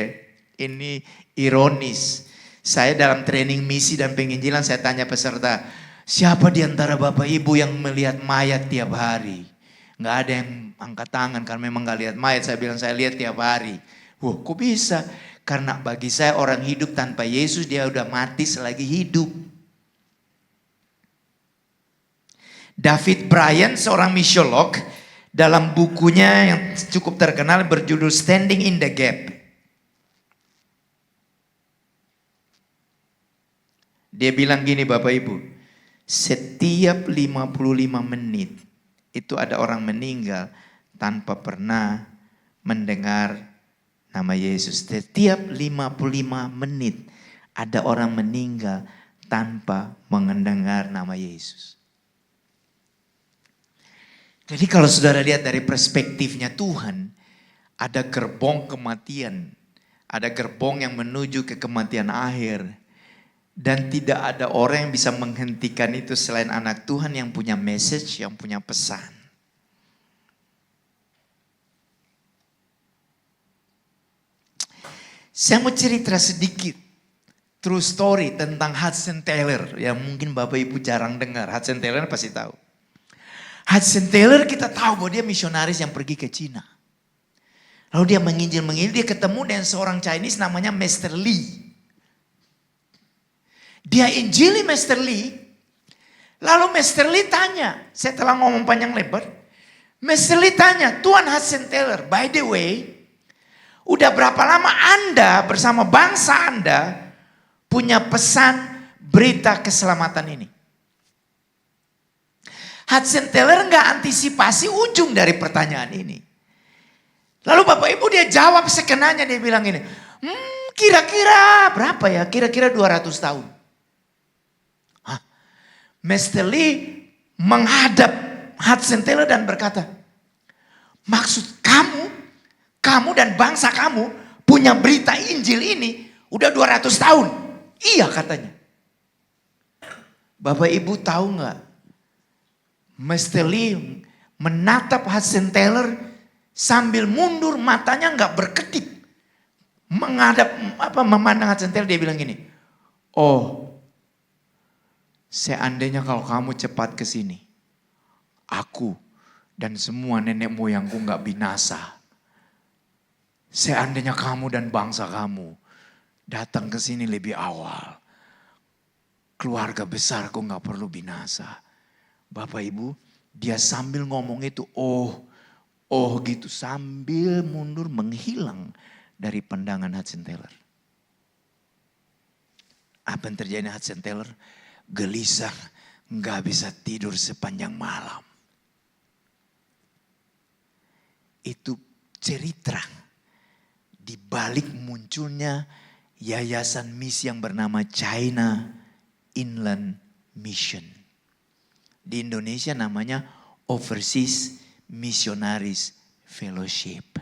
Speaker 4: ini ironis. Saya dalam training misi dan penginjilan saya tanya peserta, siapa di antara Bapak Ibu yang melihat mayat tiap hari? Nggak ada yang angkat tangan karena memang nggak lihat mayat. Saya bilang saya lihat tiap hari. Wah, kok bisa? Karena bagi saya orang hidup tanpa Yesus dia udah mati selagi hidup. David Bryan, seorang misiolog, dalam bukunya yang cukup terkenal berjudul Standing in the Gap. Dia bilang gini Bapak Ibu, setiap 55 menit itu ada orang meninggal tanpa pernah mendengar nama Yesus. Setiap 55 menit ada orang meninggal tanpa mendengar nama Yesus. Jadi kalau saudara lihat dari perspektifnya Tuhan, ada gerbong kematian, ada gerbong yang menuju ke kematian akhir. Dan tidak ada orang yang bisa menghentikan itu selain anak Tuhan yang punya message, yang punya pesan. Saya mau cerita sedikit true story tentang Hudson Taylor yang mungkin Bapak Ibu jarang dengar. Hudson Taylor pasti tahu. Hudson Taylor kita tahu bahwa dia misionaris yang pergi ke Cina. Lalu dia menginjil, dia ketemu dengan seorang Chinese namanya Mr. Lee. Dia injili Mr. Lee, lalu Mr. Lee tanya, saya telah ngomong panjang lebar. Mr. Lee tanya, Tuan Hudson Taylor, by the way, udah berapa lama Anda bersama bangsa Anda punya pesan berita keselamatan ini? Hudson Taylor nggak antisipasi ujung dari pertanyaan ini. Lalu Bapak Ibu dia jawab sekenanya, dia bilang ini, kira-kira berapa ya? Kira-kira 200 tahun. Hah? Mr. Lee menghadap Hudson Taylor dan berkata, maksud kamu dan bangsa kamu punya berita Injil ini udah 200 tahun. Iya katanya. Bapak Ibu tahu nggak? Mr. Lee menatap Hudson Taylor sambil mundur, matanya nggak berkedip. Memandang Hudson Taylor, dia bilang gini, oh, seandainya kalau kamu cepat ke sini, aku dan semua nenek moyangku nggak binasa. Seandainya kamu dan bangsa kamu datang ke sini lebih awal, keluarga besarku nggak perlu binasa. Bapak Ibu, dia sambil ngomong itu, oh gitu, sambil mundur menghilang dari pandangan Hudson Taylor. Apa yang terjadi Hudson Taylor? Gelisah, nggak bisa tidur sepanjang malam. Itu cerita di balik munculnya yayasan misi yang bernama China Inland Mission. Di Indonesia namanya Overseas Missionaries Fellowship.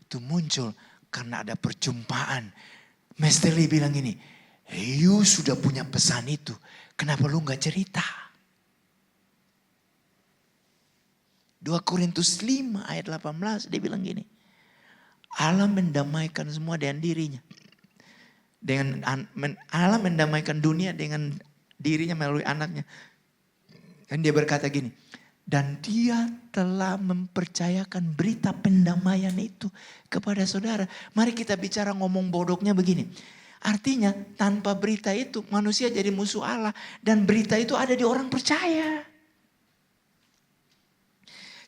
Speaker 4: Itu muncul karena ada perjumpaan. Mr. Lee bilang ini, you sudah punya pesan itu, kenapa lu gak cerita? 2 Korintus 5 ayat 18 dia bilang gini, Allah mendamaikan semua dengan dirinya. Allah mendamaikan dunia dengan dirinya melalui anaknya. Dan dia berkata gini, dan dia telah mempercayakan berita pendamaian itu kepada saudara. Mari kita bicara ngomong bodohnya begini. Artinya tanpa berita itu manusia jadi musuh Allah. Dan berita itu ada di orang percaya.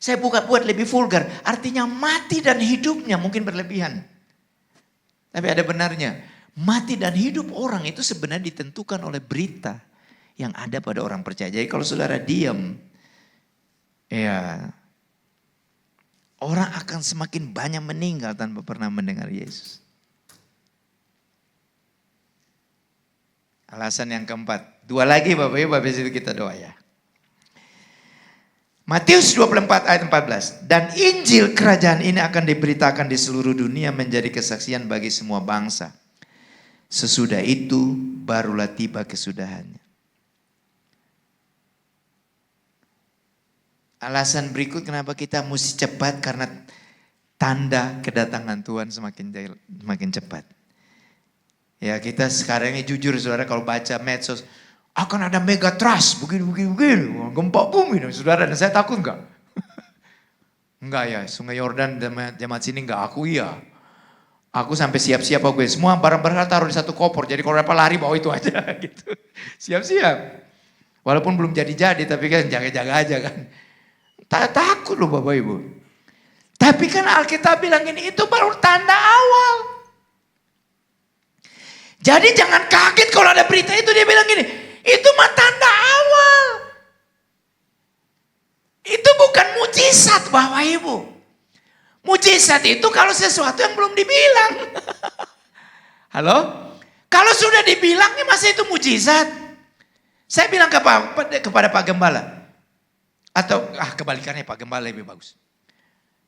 Speaker 4: Saya buat lebih vulgar. Artinya mati dan hidupnya mungkin berlebihan. Tapi ada benarnya. Mati dan hidup orang itu sebenarnya ditentukan oleh berita yang ada pada orang percaya. Jadi kalau saudara diam, ya, orang akan semakin banyak meninggal tanpa pernah mendengar Yesus. Alasan yang keempat. 2 lagi Bapak Ibu, habis itu kita doa ya. Matius 24 ayat 14. Dan Injil kerajaan ini akan diberitakan di seluruh dunia menjadi kesaksian bagi semua bangsa. Sesudah itu barulah tiba kesudahannya. Alasan berikut kenapa kita mesti cepat, karena tanda kedatangan Tuhan semakin cepat. Ya kita sekarang ini jujur saudara, kalau baca medsos, akan ada mega trust, begini, gempa bumi. Saudara, dan saya takut enggak? Enggak ya, Sungai Yordan jemaat sini enggak, aku iya. Aku sampai siap-siap aku, semua barang-barang taruh di satu koper, jadi kalau apa lari bawa itu aja gitu. Siap-siap. Walaupun belum jadi-jadi, tapi kan jaga-jaga aja kan. Takut loh Bapak Ibu. Tapi kan Alkitab bilang ini, itu baru tanda awal. Jadi jangan kaget kalau ada berita itu dia bilang gini, itu mah tanda awal. Itu bukan mujizat Bapak Ibu. Mujizat itu kalau sesuatu yang belum dibilang. Halo? Kalau sudah dibilang masa itu mujizat? Saya bilang kepada Pak Gembala. Atau kebalikannya Pak Gembala lebih bagus.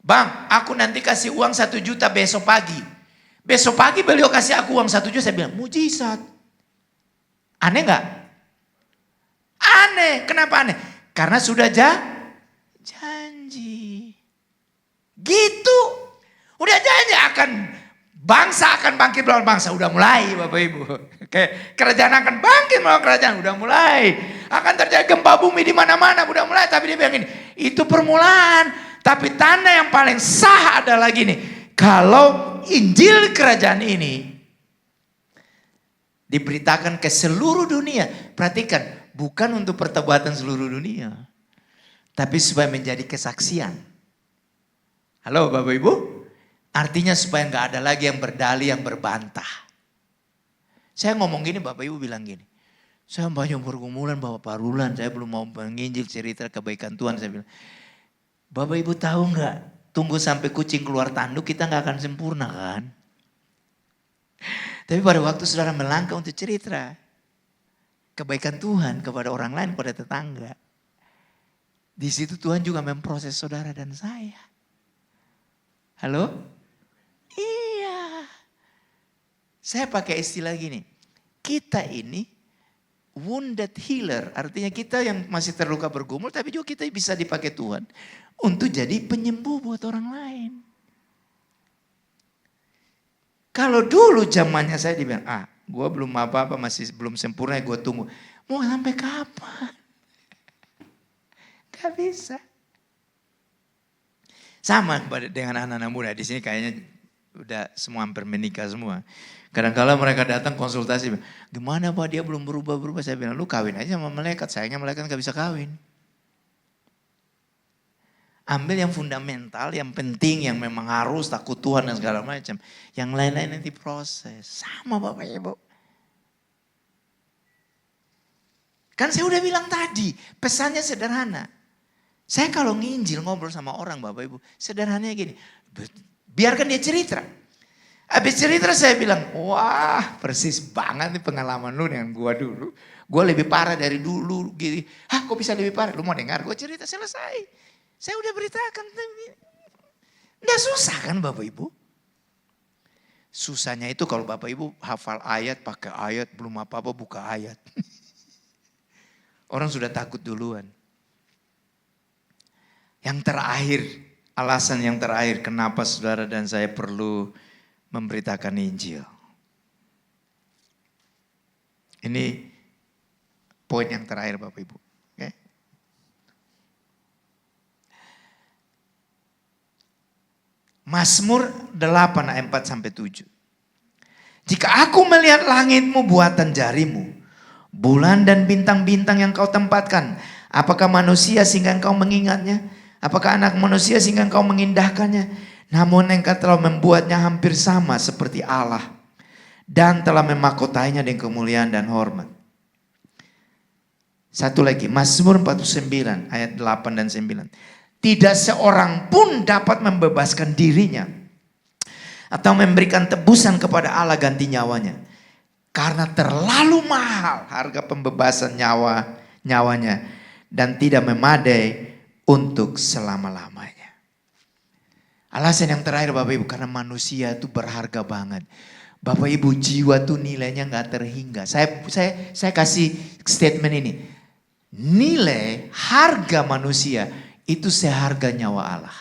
Speaker 4: Bang, aku nanti kasih uang 1 juta besok pagi. Besok pagi beliau kasih aku uang 1 juta, saya bilang mujizat. Aneh gak? Aneh, kenapa aneh? Karena sudah janji. Gitu. Udah janji bangsa akan bangkit melawan bangsa. Udah mulai Bapak Ibu. Kerajaan akan bangkit melawan kerajaan. Udah mulai. Akan terjadi gempa bumi di mana-mana. Udah mulai. Tapi dia bilang ini. Itu permulaan. Tapi tanda yang paling sah adalah gini. Kalau Injil kerajaan ini diberitakan ke seluruh dunia. Perhatikan. Bukan untuk pertobatan seluruh dunia. Tapi supaya menjadi kesaksian. Halo Bapak Ibu, artinya supaya nggak ada lagi yang berdalih, yang berbantah. Saya ngomong gini, Bapak Ibu bilang gini, saya banyak pergumulan Bapak Rulan, saya belum mau menginjil cerita kebaikan Tuhan. Saya bilang, Bapak Ibu tahu nggak, tunggu sampai kucing keluar tanduk kita nggak akan sempurna kan? Tapi pada waktu saudara melangkah untuk cerita kebaikan Tuhan kepada orang lain, pada tetangga, di situ Tuhan juga memproses saudara dan saya. Halo? Iya. Saya pakai istilah gini. Kita ini wounded healer. Artinya kita yang masih terluka bergumul. Tapi juga kita bisa dipakai Tuhan. Untuk jadi penyembuh buat orang lain. Kalau dulu zamannya saya dibilang. Gue belum apa-apa, masih belum sempurna, gue tunggu. Mau sampai kapan? Gak bisa. Sama dengan anak-anak muda di sini kayaknya udah semua hampir menikah semua. Kadang-kala mereka datang konsultasi, gimana Pak dia belum berubah-berubah? Saya bilang lu kawin aja sama malaikat, sayangnya malaikat gak bisa kawin. Ambil yang fundamental, yang penting, yang memang harus takut Tuhan dan segala macam. Yang lain-lain nanti proses. Sama Bapak Ibu. Kan saya udah bilang tadi, pesannya sederhana. Saya kalau nginjil ngobrol sama orang Bapak Ibu, sederhananya gini, biarkan dia cerita. Habis cerita saya bilang, wah persis banget nih pengalaman lu dengan gua dulu. Gua lebih parah dari dulu. Gini. Kok bisa lebih parah? Lu mau dengar? Gua cerita selesai. Saya udah beritakan. Nggak susah kan Bapak Ibu? Susahnya itu kalau Bapak Ibu hafal ayat, pakai ayat, belum apa-apa buka ayat. Orang sudah takut duluan. Yang terakhir, alasan yang terakhir kenapa saudara dan saya perlu memberitakan Injil. Ini poin yang terakhir Bapak Ibu. Oke. Mazmur 8 ayat 4 sampai 7. Jika aku melihat langitmu buatan jarimu, bulan dan bintang-bintang yang kau tempatkan, apakah manusia sehingga engkau mengingatnya? Apakah anak manusia sehingga engkau mengindahkannya? Namun engkau telah membuatnya hampir sama seperti Allah dan telah memahkotainya dengan kemuliaan dan hormat. Satu lagi, Mazmur 49 ayat 8 dan 9. Tidak seorang pun dapat membebaskan dirinya atau memberikan tebusan kepada Allah ganti nyawanya. Karena terlalu mahal harga pembebasan nyawanya dan tidak memadai untuk selama-lamanya. Alasan yang terakhir Bapak Ibu, karena manusia itu berharga banget. Bapak Ibu, jiwa tuh nilainya gak terhingga. Saya kasih statement ini. Nilai harga manusia itu seharga nyawa Allah.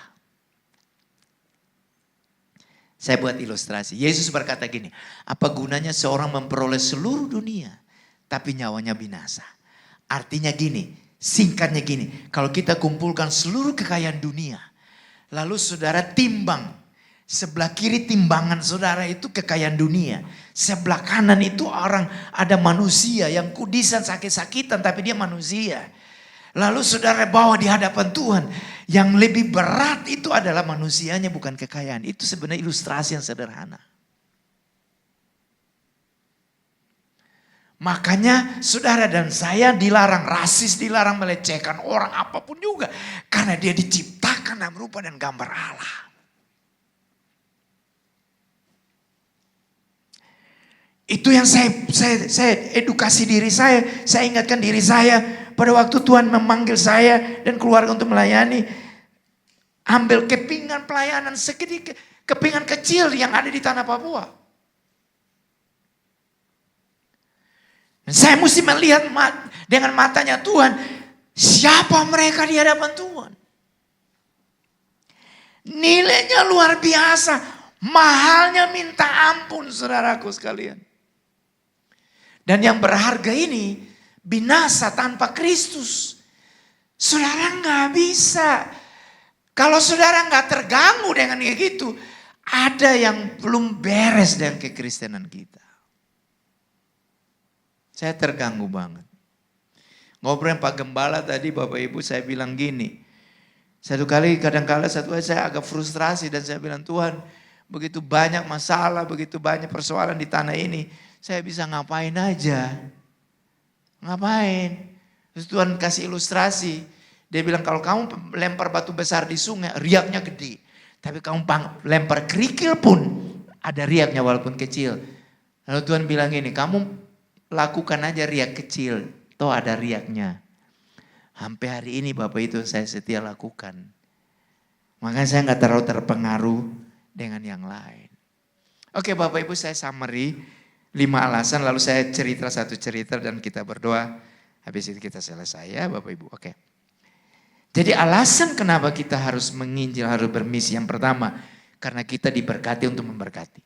Speaker 4: Saya buat ilustrasi. Yesus berkata gini, apa gunanya seorang memperoleh seluruh dunia tapi nyawanya binasa? Artinya gini, singkatnya gini, kalau kita kumpulkan seluruh kekayaan dunia, lalu saudara timbang, sebelah kiri timbangan saudara itu kekayaan dunia, sebelah kanan itu orang, ada manusia yang kudisan sakit-sakitan tapi dia manusia. Lalu saudara bawa di hadapan Tuhan. Yang lebih berat itu adalah manusianya, bukan kekayaan. Itu sebenarnya ilustrasi yang sederhana. Makanya saudara dan saya dilarang rasis, dilarang melecehkan orang apapun juga. Karena dia diciptakan dalam rupa dan gambar Allah. Itu yang saya edukasi diri saya ingatkan diri saya. Pada waktu Tuhan memanggil saya dan keluarga untuk melayani, ambil kepingan pelayanan sedikit, kepingan kecil yang ada di tanah Papua. Dan saya mesti melihat dengan matanya Tuhan, siapa mereka di hadapan Tuhan. Nilainya luar biasa, mahalnya minta ampun saudaraku sekalian. Dan yang berharga ini binasa tanpa Kristus. Saudara nggak bisa. Kalau saudara nggak terganggu dengan kayak gitu, ada yang belum beres dengan kekristenan kita. Saya terganggu banget. Ngobrol dengan Pak Gembala tadi, Bapak Ibu, saya bilang gini. Satu kali saya agak frustrasi dan saya bilang, Tuhan, begitu banyak masalah, begitu banyak persoalan di tanah ini, saya bisa ngapain aja? Ngapain? Terus Tuhan kasih ilustrasi. Dia bilang kalau kamu lempar batu besar di sungai, riaknya gede. Tapi kamu lempar kerikil pun ada riaknya walaupun kecil. Lalu Tuhan bilang ini, kamu lakukan aja riak kecil, toh ada riaknya. Sampai hari ini Bapak itu saya setia lakukan. Makanya saya nggak terlalu terpengaruh dengan yang lain. Oke Bapak Ibu, saya summary. 5 alasan, lalu saya cerita satu cerita dan kita berdoa. Habis itu kita selesai ya Bapak Ibu. Oke. Jadi alasan kenapa kita harus menginjil, harus bermisi. Yang pertama, karena kita diberkati untuk memberkati.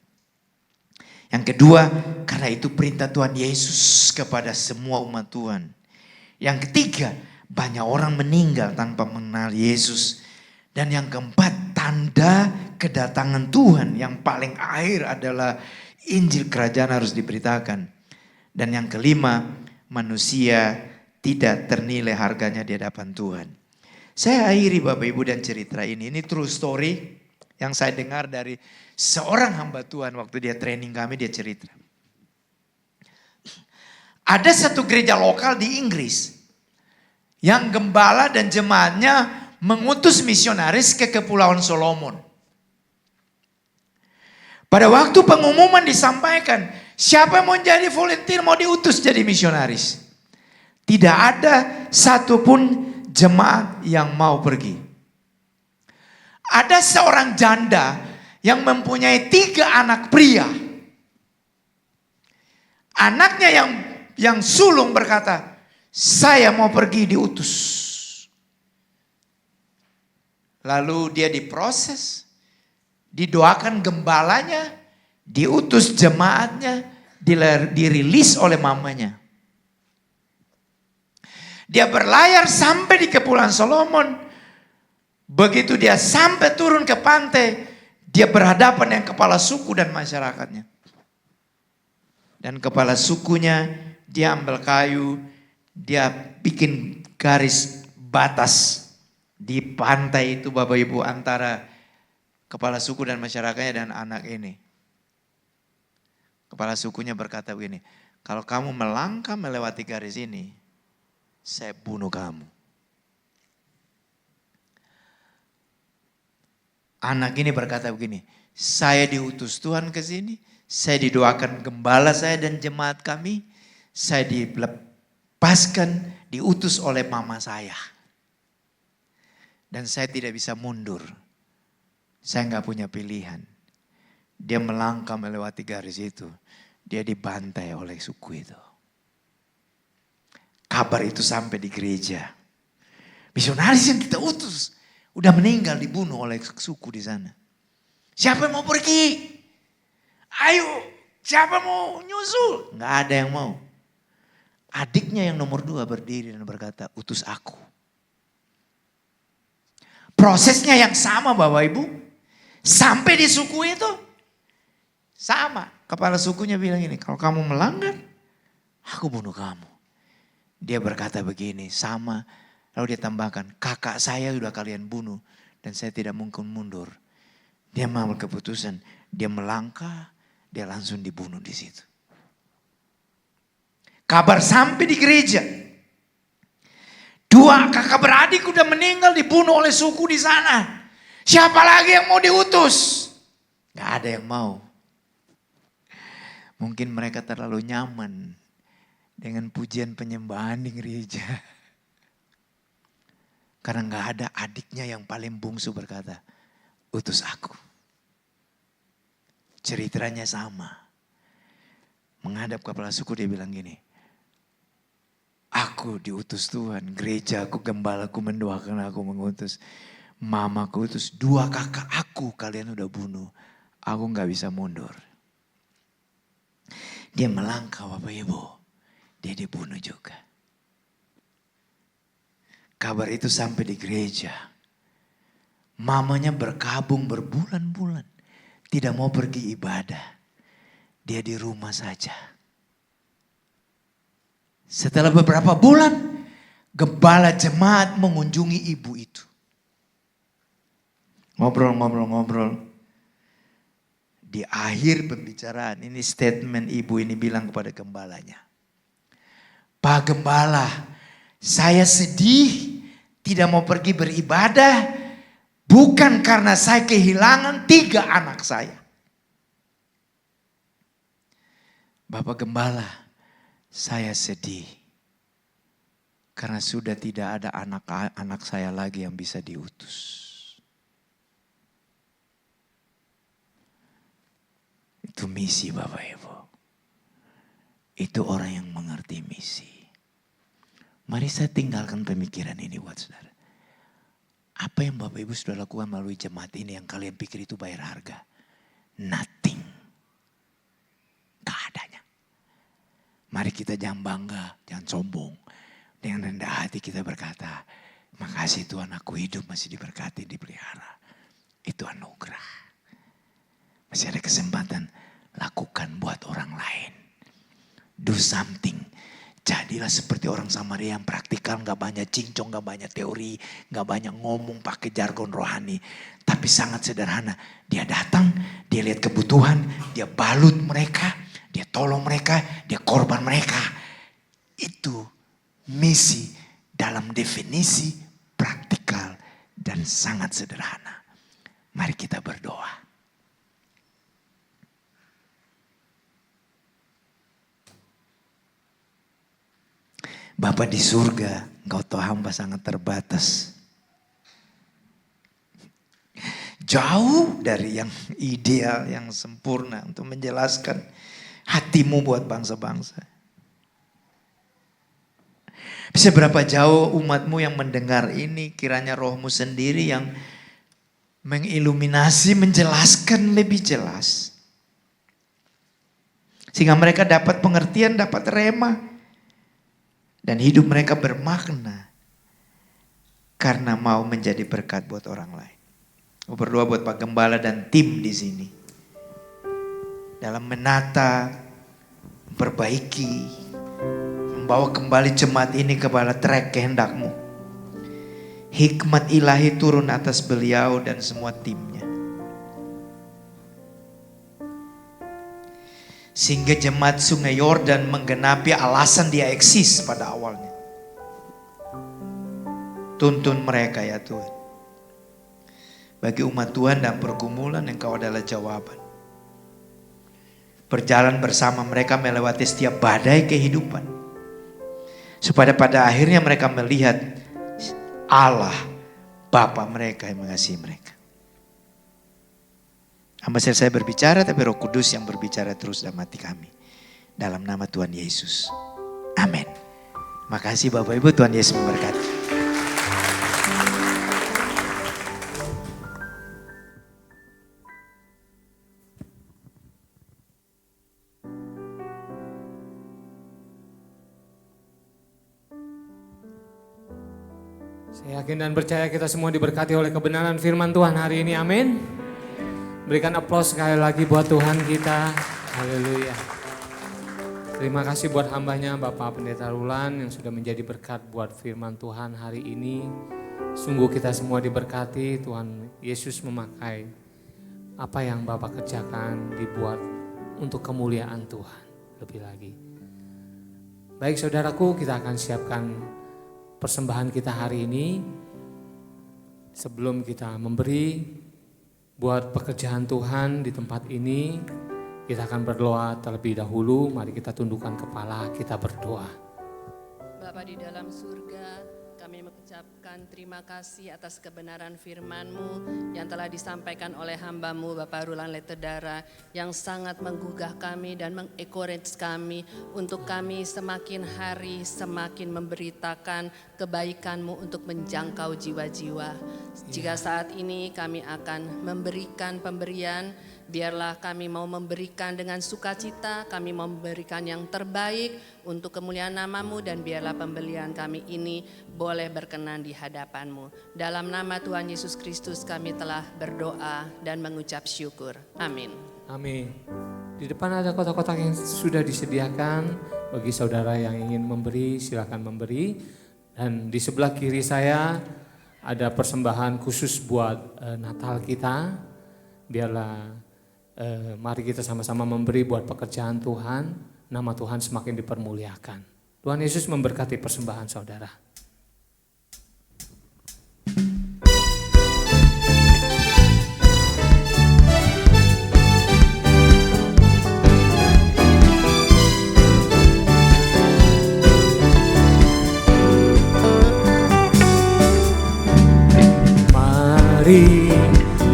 Speaker 4: Yang kedua, karena itu perintah Tuhan Yesus kepada semua umat Tuhan. Yang ketiga, banyak orang meninggal tanpa mengenal Yesus. Dan yang keempat, tanda kedatangan Tuhan yang paling akhir adalah Injil kerajaan harus diberitakan. Dan yang kelima, manusia tidak ternilai harganya di hadapan Tuhan. Saya akhiri Bapak Ibu dan cerita ini. Ini true story yang saya dengar dari seorang hamba Tuhan waktu dia training kami, dia cerita. Ada satu gereja lokal di Inggris yang gembala dan jemaatnya mengutus misionaris ke Kepulauan Solomon. Pada waktu pengumuman disampaikan, siapa yang mau jadi volunteer, mau diutus jadi misionaris. Tidak ada satupun jemaat yang mau pergi. Ada seorang janda yang mempunyai 3 anak pria. Anaknya yang sulung berkata, saya mau pergi diutus. Lalu dia diproses. Didoakan gembalanya, diutus jemaatnya, dirilis oleh mamanya. Dia berlayar sampai di Kepulauan Solomon. Begitu dia sampai turun ke pantai, dia berhadapan dengan kepala suku dan masyarakatnya. Dan kepala sukunya, dia ambil kayu, dia bikin garis batas di pantai itu Bapak Ibu antara kepala suku dan masyarakatnya dan anak ini. Kepala sukunya berkata begini, kalau kamu melangkah melewati garis ini, saya bunuh kamu. Anak ini berkata begini, saya diutus Tuhan ke sini, saya didoakan gembala saya dan jemaat kami, saya dilepaskan, diutus oleh mama saya. Dan saya tidak bisa mundur. Saya nggak punya pilihan. Dia melangkah melewati garis itu. Dia dibantai oleh suku itu. Kabar itu sampai di gereja. Misionaris yang kita utus udah meninggal, dibunuh oleh suku di sana. Siapa yang mau pergi? Ayo, siapa mau nyusul? Nggak ada yang mau. Adiknya yang nomor 2 berdiri dan berkata, utus aku. Prosesnya yang sama Bapak Ibu. Sampai di suku itu. Sama. Kepala sukunya bilang ini, kalau kamu melanggar, aku bunuh kamu. Dia berkata begini, sama. Lalu dia tambahkan, kakak saya sudah kalian bunuh. Dan saya tidak mungkin mundur. Dia mengambil keputusan. Dia melangkah, dia langsung dibunuh di situ. Kabar sampai di gereja. 2 kakak beradik udah meninggal, dibunuh oleh suku di sana. Siapa lagi yang mau diutus? Gak ada yang mau. Mungkin mereka terlalu nyaman dengan pujian penyembahan di gereja. Karena gak ada adiknya yang paling bungsu berkata, utus aku. Ceritanya sama. Menghadap kepala suku dia bilang gini, aku diutus Tuhan, gerejaku, gembalaku mendoakan aku mengutus. Mamaku utus, 2 kakak aku kalian udah bunuh. Aku gak bisa mundur. Dia melangkah Bapak Ibu, dia dibunuh juga. Kabar itu sampai di gereja. Mamanya berkabung berbulan-bulan. Tidak mau pergi ibadah. Dia di rumah saja. Setelah beberapa bulan, gembala jemaat mengunjungi ibu itu. Ngobrol. Di akhir pembicaraan, ini statement ibu ini bilang kepada gembalanya. Pak Gembala, saya sedih tidak mau pergi beribadah. Bukan karena saya kehilangan 3 anak saya. Bapak Gembala, saya sedih. Karena sudah tidak ada anak-anak saya lagi yang bisa diutus. Itu misi Bapak Ibu. Itu orang yang mengerti misi. Mari saya tinggalkan pemikiran ini buat saudara. Apa yang Bapak Ibu sudah lakukan melalui jemaat ini yang kalian pikir itu bayar harga? Nothing. Gak adanya. Mari kita jangan bangga, jangan sombong. Dengan rendah hati kita berkata, makasih Tuhan aku hidup masih diberkati, dipelihara. Itu anugerah. Masih ada kesempatan, lakukan buat orang lain. Do something. Jadilah seperti orang Samaria yang praktikal, gak banyak cincong, gak banyak teori, gak banyak ngomong pakai jargon rohani. Tapi sangat sederhana. Dia datang, dia lihat kebutuhan, dia balut mereka, dia tolong mereka, dia korban mereka. Itu misi dalam definisi praktikal dan sangat sederhana. Mari kita berdoa. Bapa di surga, Engkau tahu hamba sangat terbatas. Jauh dari yang ideal, yang sempurna untuk menjelaskan hatimu buat bangsa-bangsa. Seberapa jauh umatmu yang mendengar ini, kiranya rohmu sendiri yang mengiluminasi, menjelaskan lebih jelas. Sehingga mereka dapat pengertian, dapat rema. Dan hidup mereka bermakna karena mau menjadi berkat buat orang lain. Aku berdoa buat Pak Gembala dan tim di sini. Dalam menata, memperbaiki, membawa kembali jemaat ini kepada trek kehendak-Mu. Hikmat ilahi turun atas beliau dan semua timnya. Sehingga jemaat Sungai Yordan menggenapi alasan dia eksis pada awalnya. Tuntun mereka ya Tuhan. Bagi umat Tuhan dan pergumulan Engkau adalah jawaban. Berjalan bersama mereka melewati setiap badai kehidupan. Supaya pada akhirnya mereka melihat Allah Bapa mereka yang mengasihi mereka. Hamba saya berbicara, tapi Roh Kudus yang berbicara terus dalam hati kami. Dalam nama Tuhan Yesus. Amin. Makasih Bapak Ibu, Tuhan Yesus memberkati.
Speaker 1: Saya yakin dan percaya kita semua diberkati oleh kebenaran firman Tuhan hari ini. Amin. Berikan aplaus sekali lagi buat Tuhan kita. Haleluya. Terima kasih buat hambanya Bapak Pendeta Rulan yang sudah menjadi berkat buat firman Tuhan hari ini. Sungguh kita semua diberkati. Tuhan Yesus memakai apa yang Bapak kerjakan dibuat untuk kemuliaan Tuhan. Lebih lagi. Baik saudaraku, kita akan siapkan persembahan kita hari ini. Sebelum kita memberi buat pekerjaan Tuhan di tempat ini, kita akan berdoa terlebih dahulu. Mari kita tundukkan kepala, kita berdoa.
Speaker 5: Bapa di dalam surga, kami mengucapkan terima kasih atas kebenaran firman-Mu yang telah disampaikan oleh hamba-Mu Bapak Rulan Letedara, yang sangat menggugah kami dan mengencourage kami untuk kami semakin hari semakin memberitakan kebaikan-Mu untuk menjangkau jiwa-jiwa. Jika saat ini kami akan memberikan pemberian, biarlah kami mau memberikan dengan sukacita, kami mau memberikan yang terbaik untuk kemuliaan nama-Mu, dan biarlah pembelian kami ini boleh berkenan di hadapan-Mu. Dalam nama Tuhan Yesus Kristus kami telah berdoa dan mengucap syukur. Amin.
Speaker 1: Amin. Di depan ada kotak-kotak yang sudah disediakan bagi saudara yang ingin memberi, silakan memberi. Dan di sebelah kiri saya ada persembahan khusus buat Natal kita. Biarlah mari kita sama-sama memberi buat pekerjaan Tuhan. Nama Tuhan semakin dipermuliakan. Tuhan Yesus memberkati persembahan saudara. Mari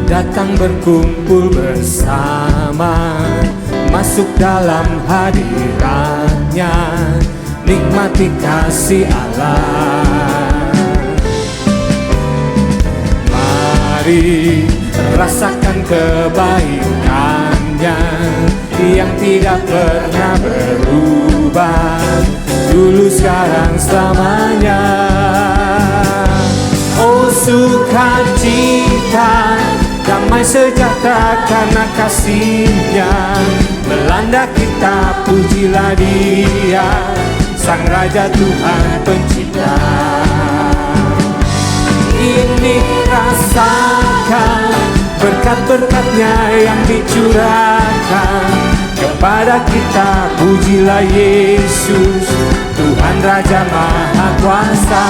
Speaker 1: datang berkumpul bersama, masuk dalam hadirat-Nya, nikmati kasih Allah. Mari rasakan kebaikan-Nya yang tidak pernah berubah, dulu sekarang selamanya. Oh sukacita, damai sejahtera karena kasih-Nya melanda kita, pujilah Dia, Sang Raja Tuhan Pencipta. Ini rasakan berkat-berkat-Nya yang dicurahkan kepada kita, pujilah Yesus, Tuhan Raja Maha Kuasa.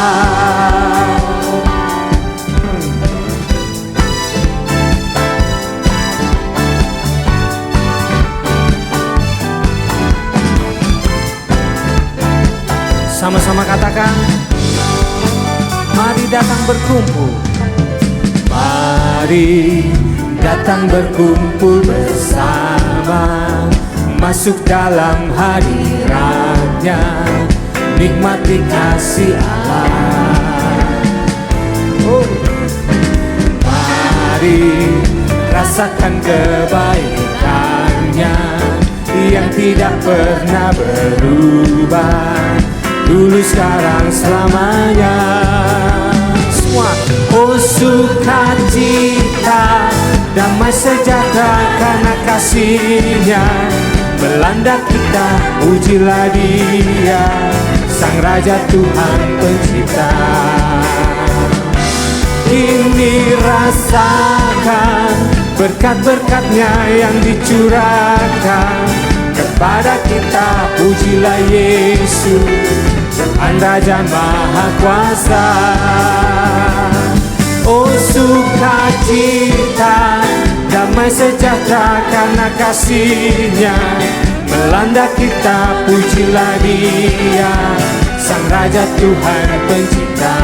Speaker 1: Sama-sama katakan, mari datang berkumpul. Mari datang berkumpul bersama, masuk dalam hadirat-Nya, nikmati kasih Allah. Oh. Mari rasakan kebaikan-Nya yang tidak pernah berubah, dulu sekarang selamanya. Semua. Oh sukacita, damai sejahtera karena kasih-Nya melanda kita, pujilah Dia, Sang Raja Tuhan Pencipta. Kini rasakan berkat-berkat-Nya yang dicurahkan kepada kita, pujilah Yesus, Tuhan Raja Maha Kuasa. Oh sukacita, damai sejahtera karena kasih-Nya melanda kita, pujilah Dia, Sang Raja Tuhan Pencipta.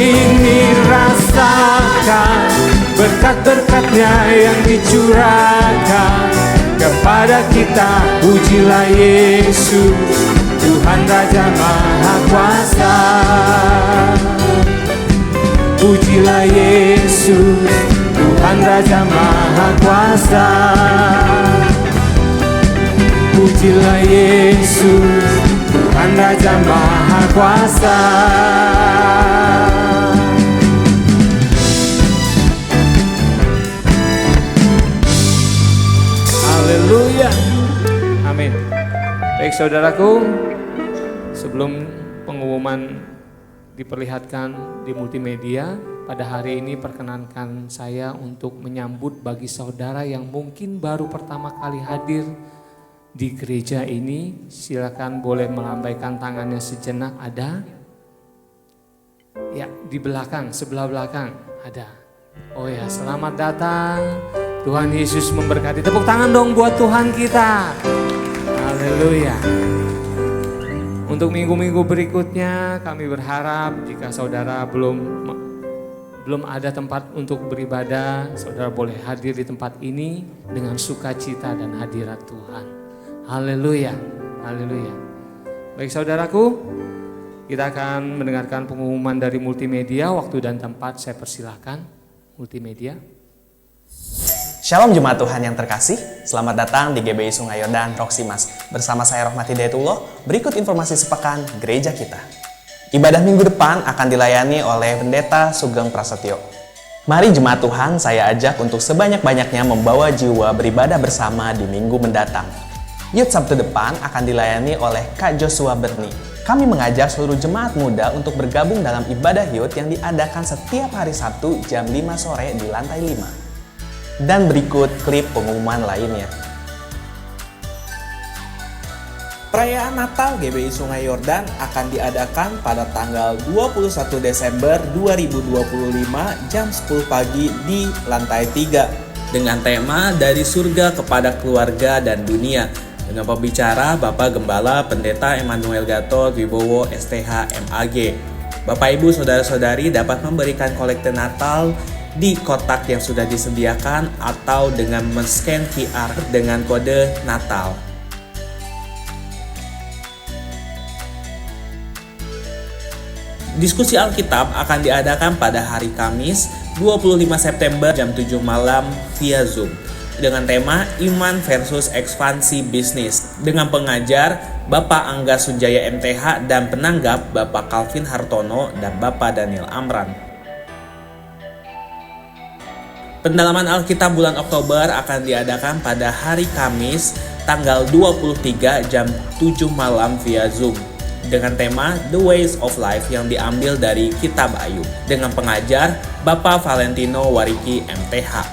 Speaker 1: Kini rasakan berkat-berkat-Nya yang dicurahkan kepada kita, pujilah Yesus, Tuhan Raja Maha Kuasa. Pujilah Yesus, Tuhan Raja Maha Kuasa. Pujilah Yesus, Tuhan Raja Maha Kuasa. Haleluya. Amin. Baik saudaraku, sebelum pengumuman diperlihatkan di multimedia, pada hari ini perkenankan saya untuk menyambut bagi saudara yang mungkin baru pertama kali hadir di gereja ini. Silakan boleh melambaikan tangannya sejenak. Ada? Ya, di belakang, sebelah belakang ada. Oh ya, selamat datang. Tuhan Yesus memberkati. Tepuk tangan dong buat Tuhan kita. Haleluya. Untuk minggu-minggu berikutnya kami berharap jika saudara belum ada tempat untuk beribadah, saudara boleh hadir di tempat ini dengan sukacita dan hadirat Tuhan. Haleluya. Haleluya. Baik saudaraku, kita akan mendengarkan pengumuman dari multimedia. Waktu dan tempat saya persilahkan multimedia.
Speaker 6: Shalom Jemaat Tuhan yang terkasih, selamat datang di GBI Sungai Yordan Roksimas. Bersama saya Rohmat Hidayatullah, berikut informasi sepekan gereja kita. Ibadah minggu depan akan dilayani oleh Pendeta Sugeng Prasetyo. Mari Jemaat Tuhan, saya ajak untuk sebanyak-banyaknya membawa jiwa beribadah bersama di minggu mendatang. Youth Sabtu depan akan dilayani oleh Kak Joshua Berni. Kami mengajak seluruh jemaat muda untuk bergabung dalam ibadah youth yang diadakan setiap hari Sabtu jam 5 sore di lantai 5. Dan berikut klip pengumuman lainnya. Perayaan Natal GBI Sungai Yordan akan diadakan pada tanggal 21 Desember 2025 jam 10 pagi di lantai 3 dengan tema Dari Surga kepada Keluarga dan Dunia dengan pembicara Bapak Gembala Pendeta Emmanuel Gatot Wibowo STH MAG. Bapak Ibu Saudara-saudari dapat memberikan kolekte Natal di kotak yang sudah disediakan atau dengan men-scan QR dengan kode Natal. Diskusi Alkitab akan diadakan pada hari Kamis 25 September jam 7 malam via Zoom dengan tema Iman versus Ekspansi Bisnis dengan pengajar Bapak Angga Sunjaya MTH dan penanggap Bapak Calvin Hartono dan Bapak Daniel Amran. Pendalaman Alkitab bulan Oktober akan diadakan pada hari Kamis tanggal 23 jam 7 malam via Zoom dengan tema The Ways of Life yang diambil dari Kitab Ayub dengan pengajar Bapak Valentino Wariki MTH.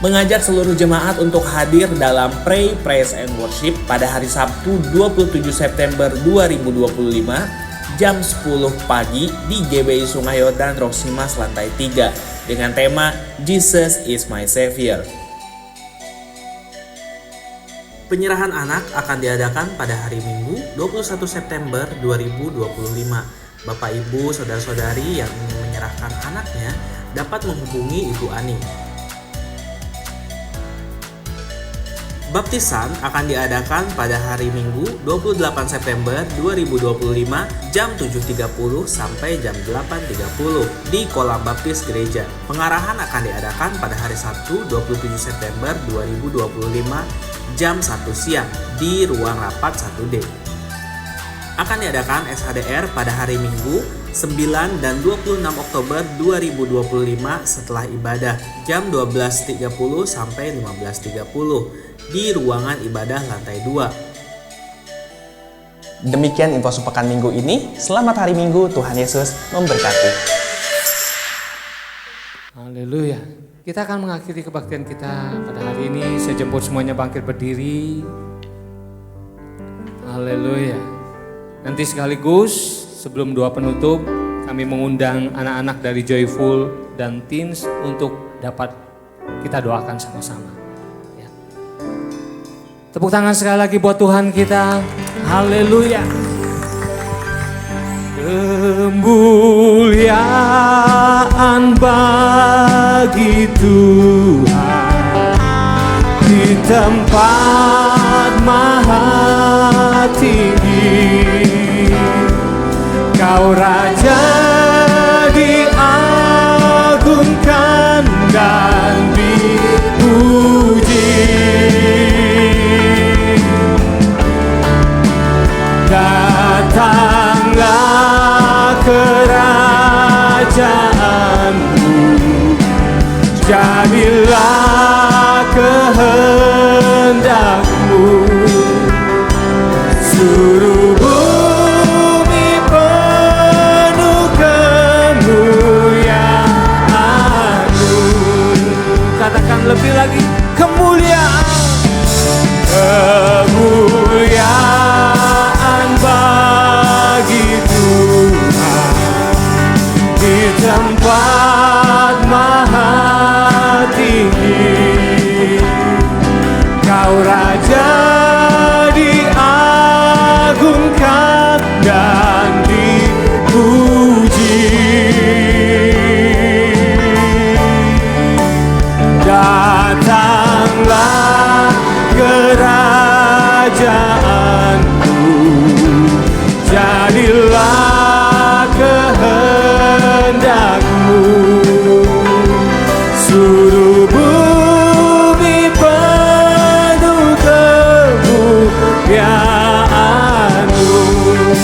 Speaker 6: Mengajak seluruh jemaat untuk hadir dalam Pray, Praise and Worship pada hari Sabtu 27 September 2025 jam 10 pagi di GBI Sungai Yordan Roksimas lantai 3 dengan tema Jesus is my Savior. Penyerahan anak akan diadakan pada hari Minggu 21 September 2025. Bapak Ibu Saudara-saudari yang ingin menyerahkan anaknya dapat menghubungi Ibu Ani. Baptisan akan diadakan pada hari Minggu 28 September 2025 jam 7.30 sampai jam 8.30 di Kolam Baptis Gereja. Pengarahan akan diadakan pada hari Sabtu 27 September 2025 jam 1 siang di ruang rapat 1D. Akan diadakan SHDR pada hari Minggu 9 dan 26 Oktober 2025 setelah ibadah jam 12.30 sampai 15.30 di ruangan ibadah lantai 2. Demikian info sepekan minggu ini. Selamat hari Minggu, Tuhan Yesus memberkati.
Speaker 1: Haleluya. Kita akan mengakhiri kebaktian kita pada hari ini. Saya jemput semuanya bangkit berdiri. Haleluya. Nanti sekaligus sebelum doa penutup, kami mengundang anak-anak dari Joyful dan Teens untuk dapat kita doakan sama-sama. Ya. Tepuk tangan sekali lagi buat Tuhan kita. Haleluya. Kemuliaan bagi Tuhan di tempat maha tinggi. Kau Raja diagungkan dan dipuji. Datanglah kerajaanmu, jadilah kehendakmu, suruh bumi penuh kemuliaan-Mu. Katakan lebih lagi, kemuliaan bagi Tuhan di tempat maha tinggi. Kau Raja diagungkan dan dipuji. Datanglah kerajaanmu, jadilah kehendakmu, suruh bumi penuh kemuliaan-Mu.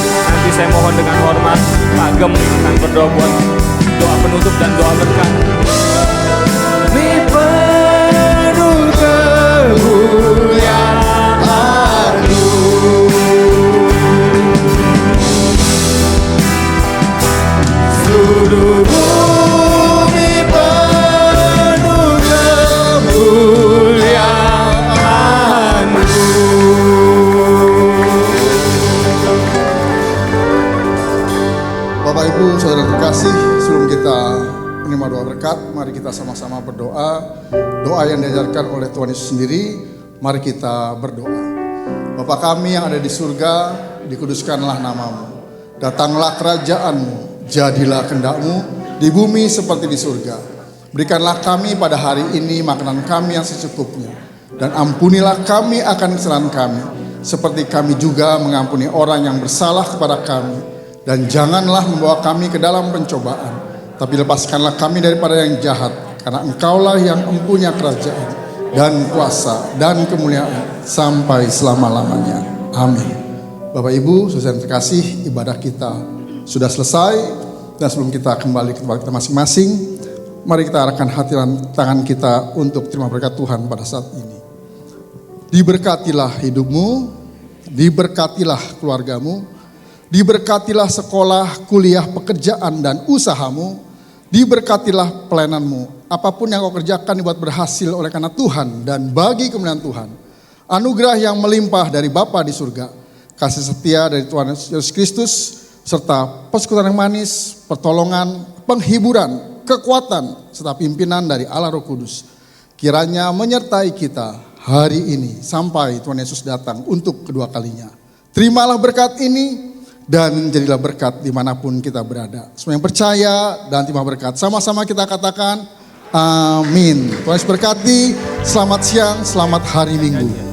Speaker 1: Nanti saya mohon dengan hormat Pak Gem akan berdoa buat doa penutup dan doa berkat. Bumi penuh kemuliaan-Mu. Suruh bumi penuh kemuliaan-Mu.
Speaker 7: Bapak Ibu Saudara terkasih, sebelum kita menerima doa berkat, mari kita sama-sama berdoa. Doa yang diajarkan oleh Tuhan Yesus sendiri, mari kita berdoa. Bapa kami yang ada di surga, dikuduskanlah namamu. Datanglah kerajaan-Mu, jadilah kehendak-Mu di bumi seperti di surga. Berikanlah kami pada hari ini makanan kami yang secukupnya, dan ampunilah kami akan kesalahan kami, seperti kami juga mengampuni orang yang bersalah kepada kami. Dan janganlah membawa kami ke dalam pencobaan, tapi lepaskanlah kami daripada yang jahat, karena Engkaulah yang mempunyai kerajaan dan kuasa dan kemuliaan sampai selama-lamanya. Amin. Bapak Ibu, saudara terkasih, ibadah kita sudah selesai, dan sebelum kita kembali ke tempat kita masing-masing, mari kita arahkan hati dan tangan kita untuk terima berkat Tuhan pada saat ini. Diberkatilah hidupmu, diberkatilah keluargamu, diberkatilah sekolah, kuliah, pekerjaan, dan usahamu. Diberkatilah pelayananmu. Apapun yang kau kerjakan dibuat berhasil oleh karena Tuhan dan bagi kemuliaan Tuhan. Anugerah yang melimpah dari Bapa di surga, kasih setia dari Tuhan Yesus Kristus, serta persekutuan yang manis, pertolongan, penghiburan, kekuatan, serta pimpinan dari Allah Roh Kudus, kiranya menyertai kita hari ini sampai Tuhan Yesus datang untuk kedua kalinya. Terimalah berkat ini dan jadilah berkat dimanapun kita berada. Semua yang percaya dan terima berkat, sama-sama kita katakan amin. Tuhan Yesus berkati. Selamat siang, selamat hari Minggu.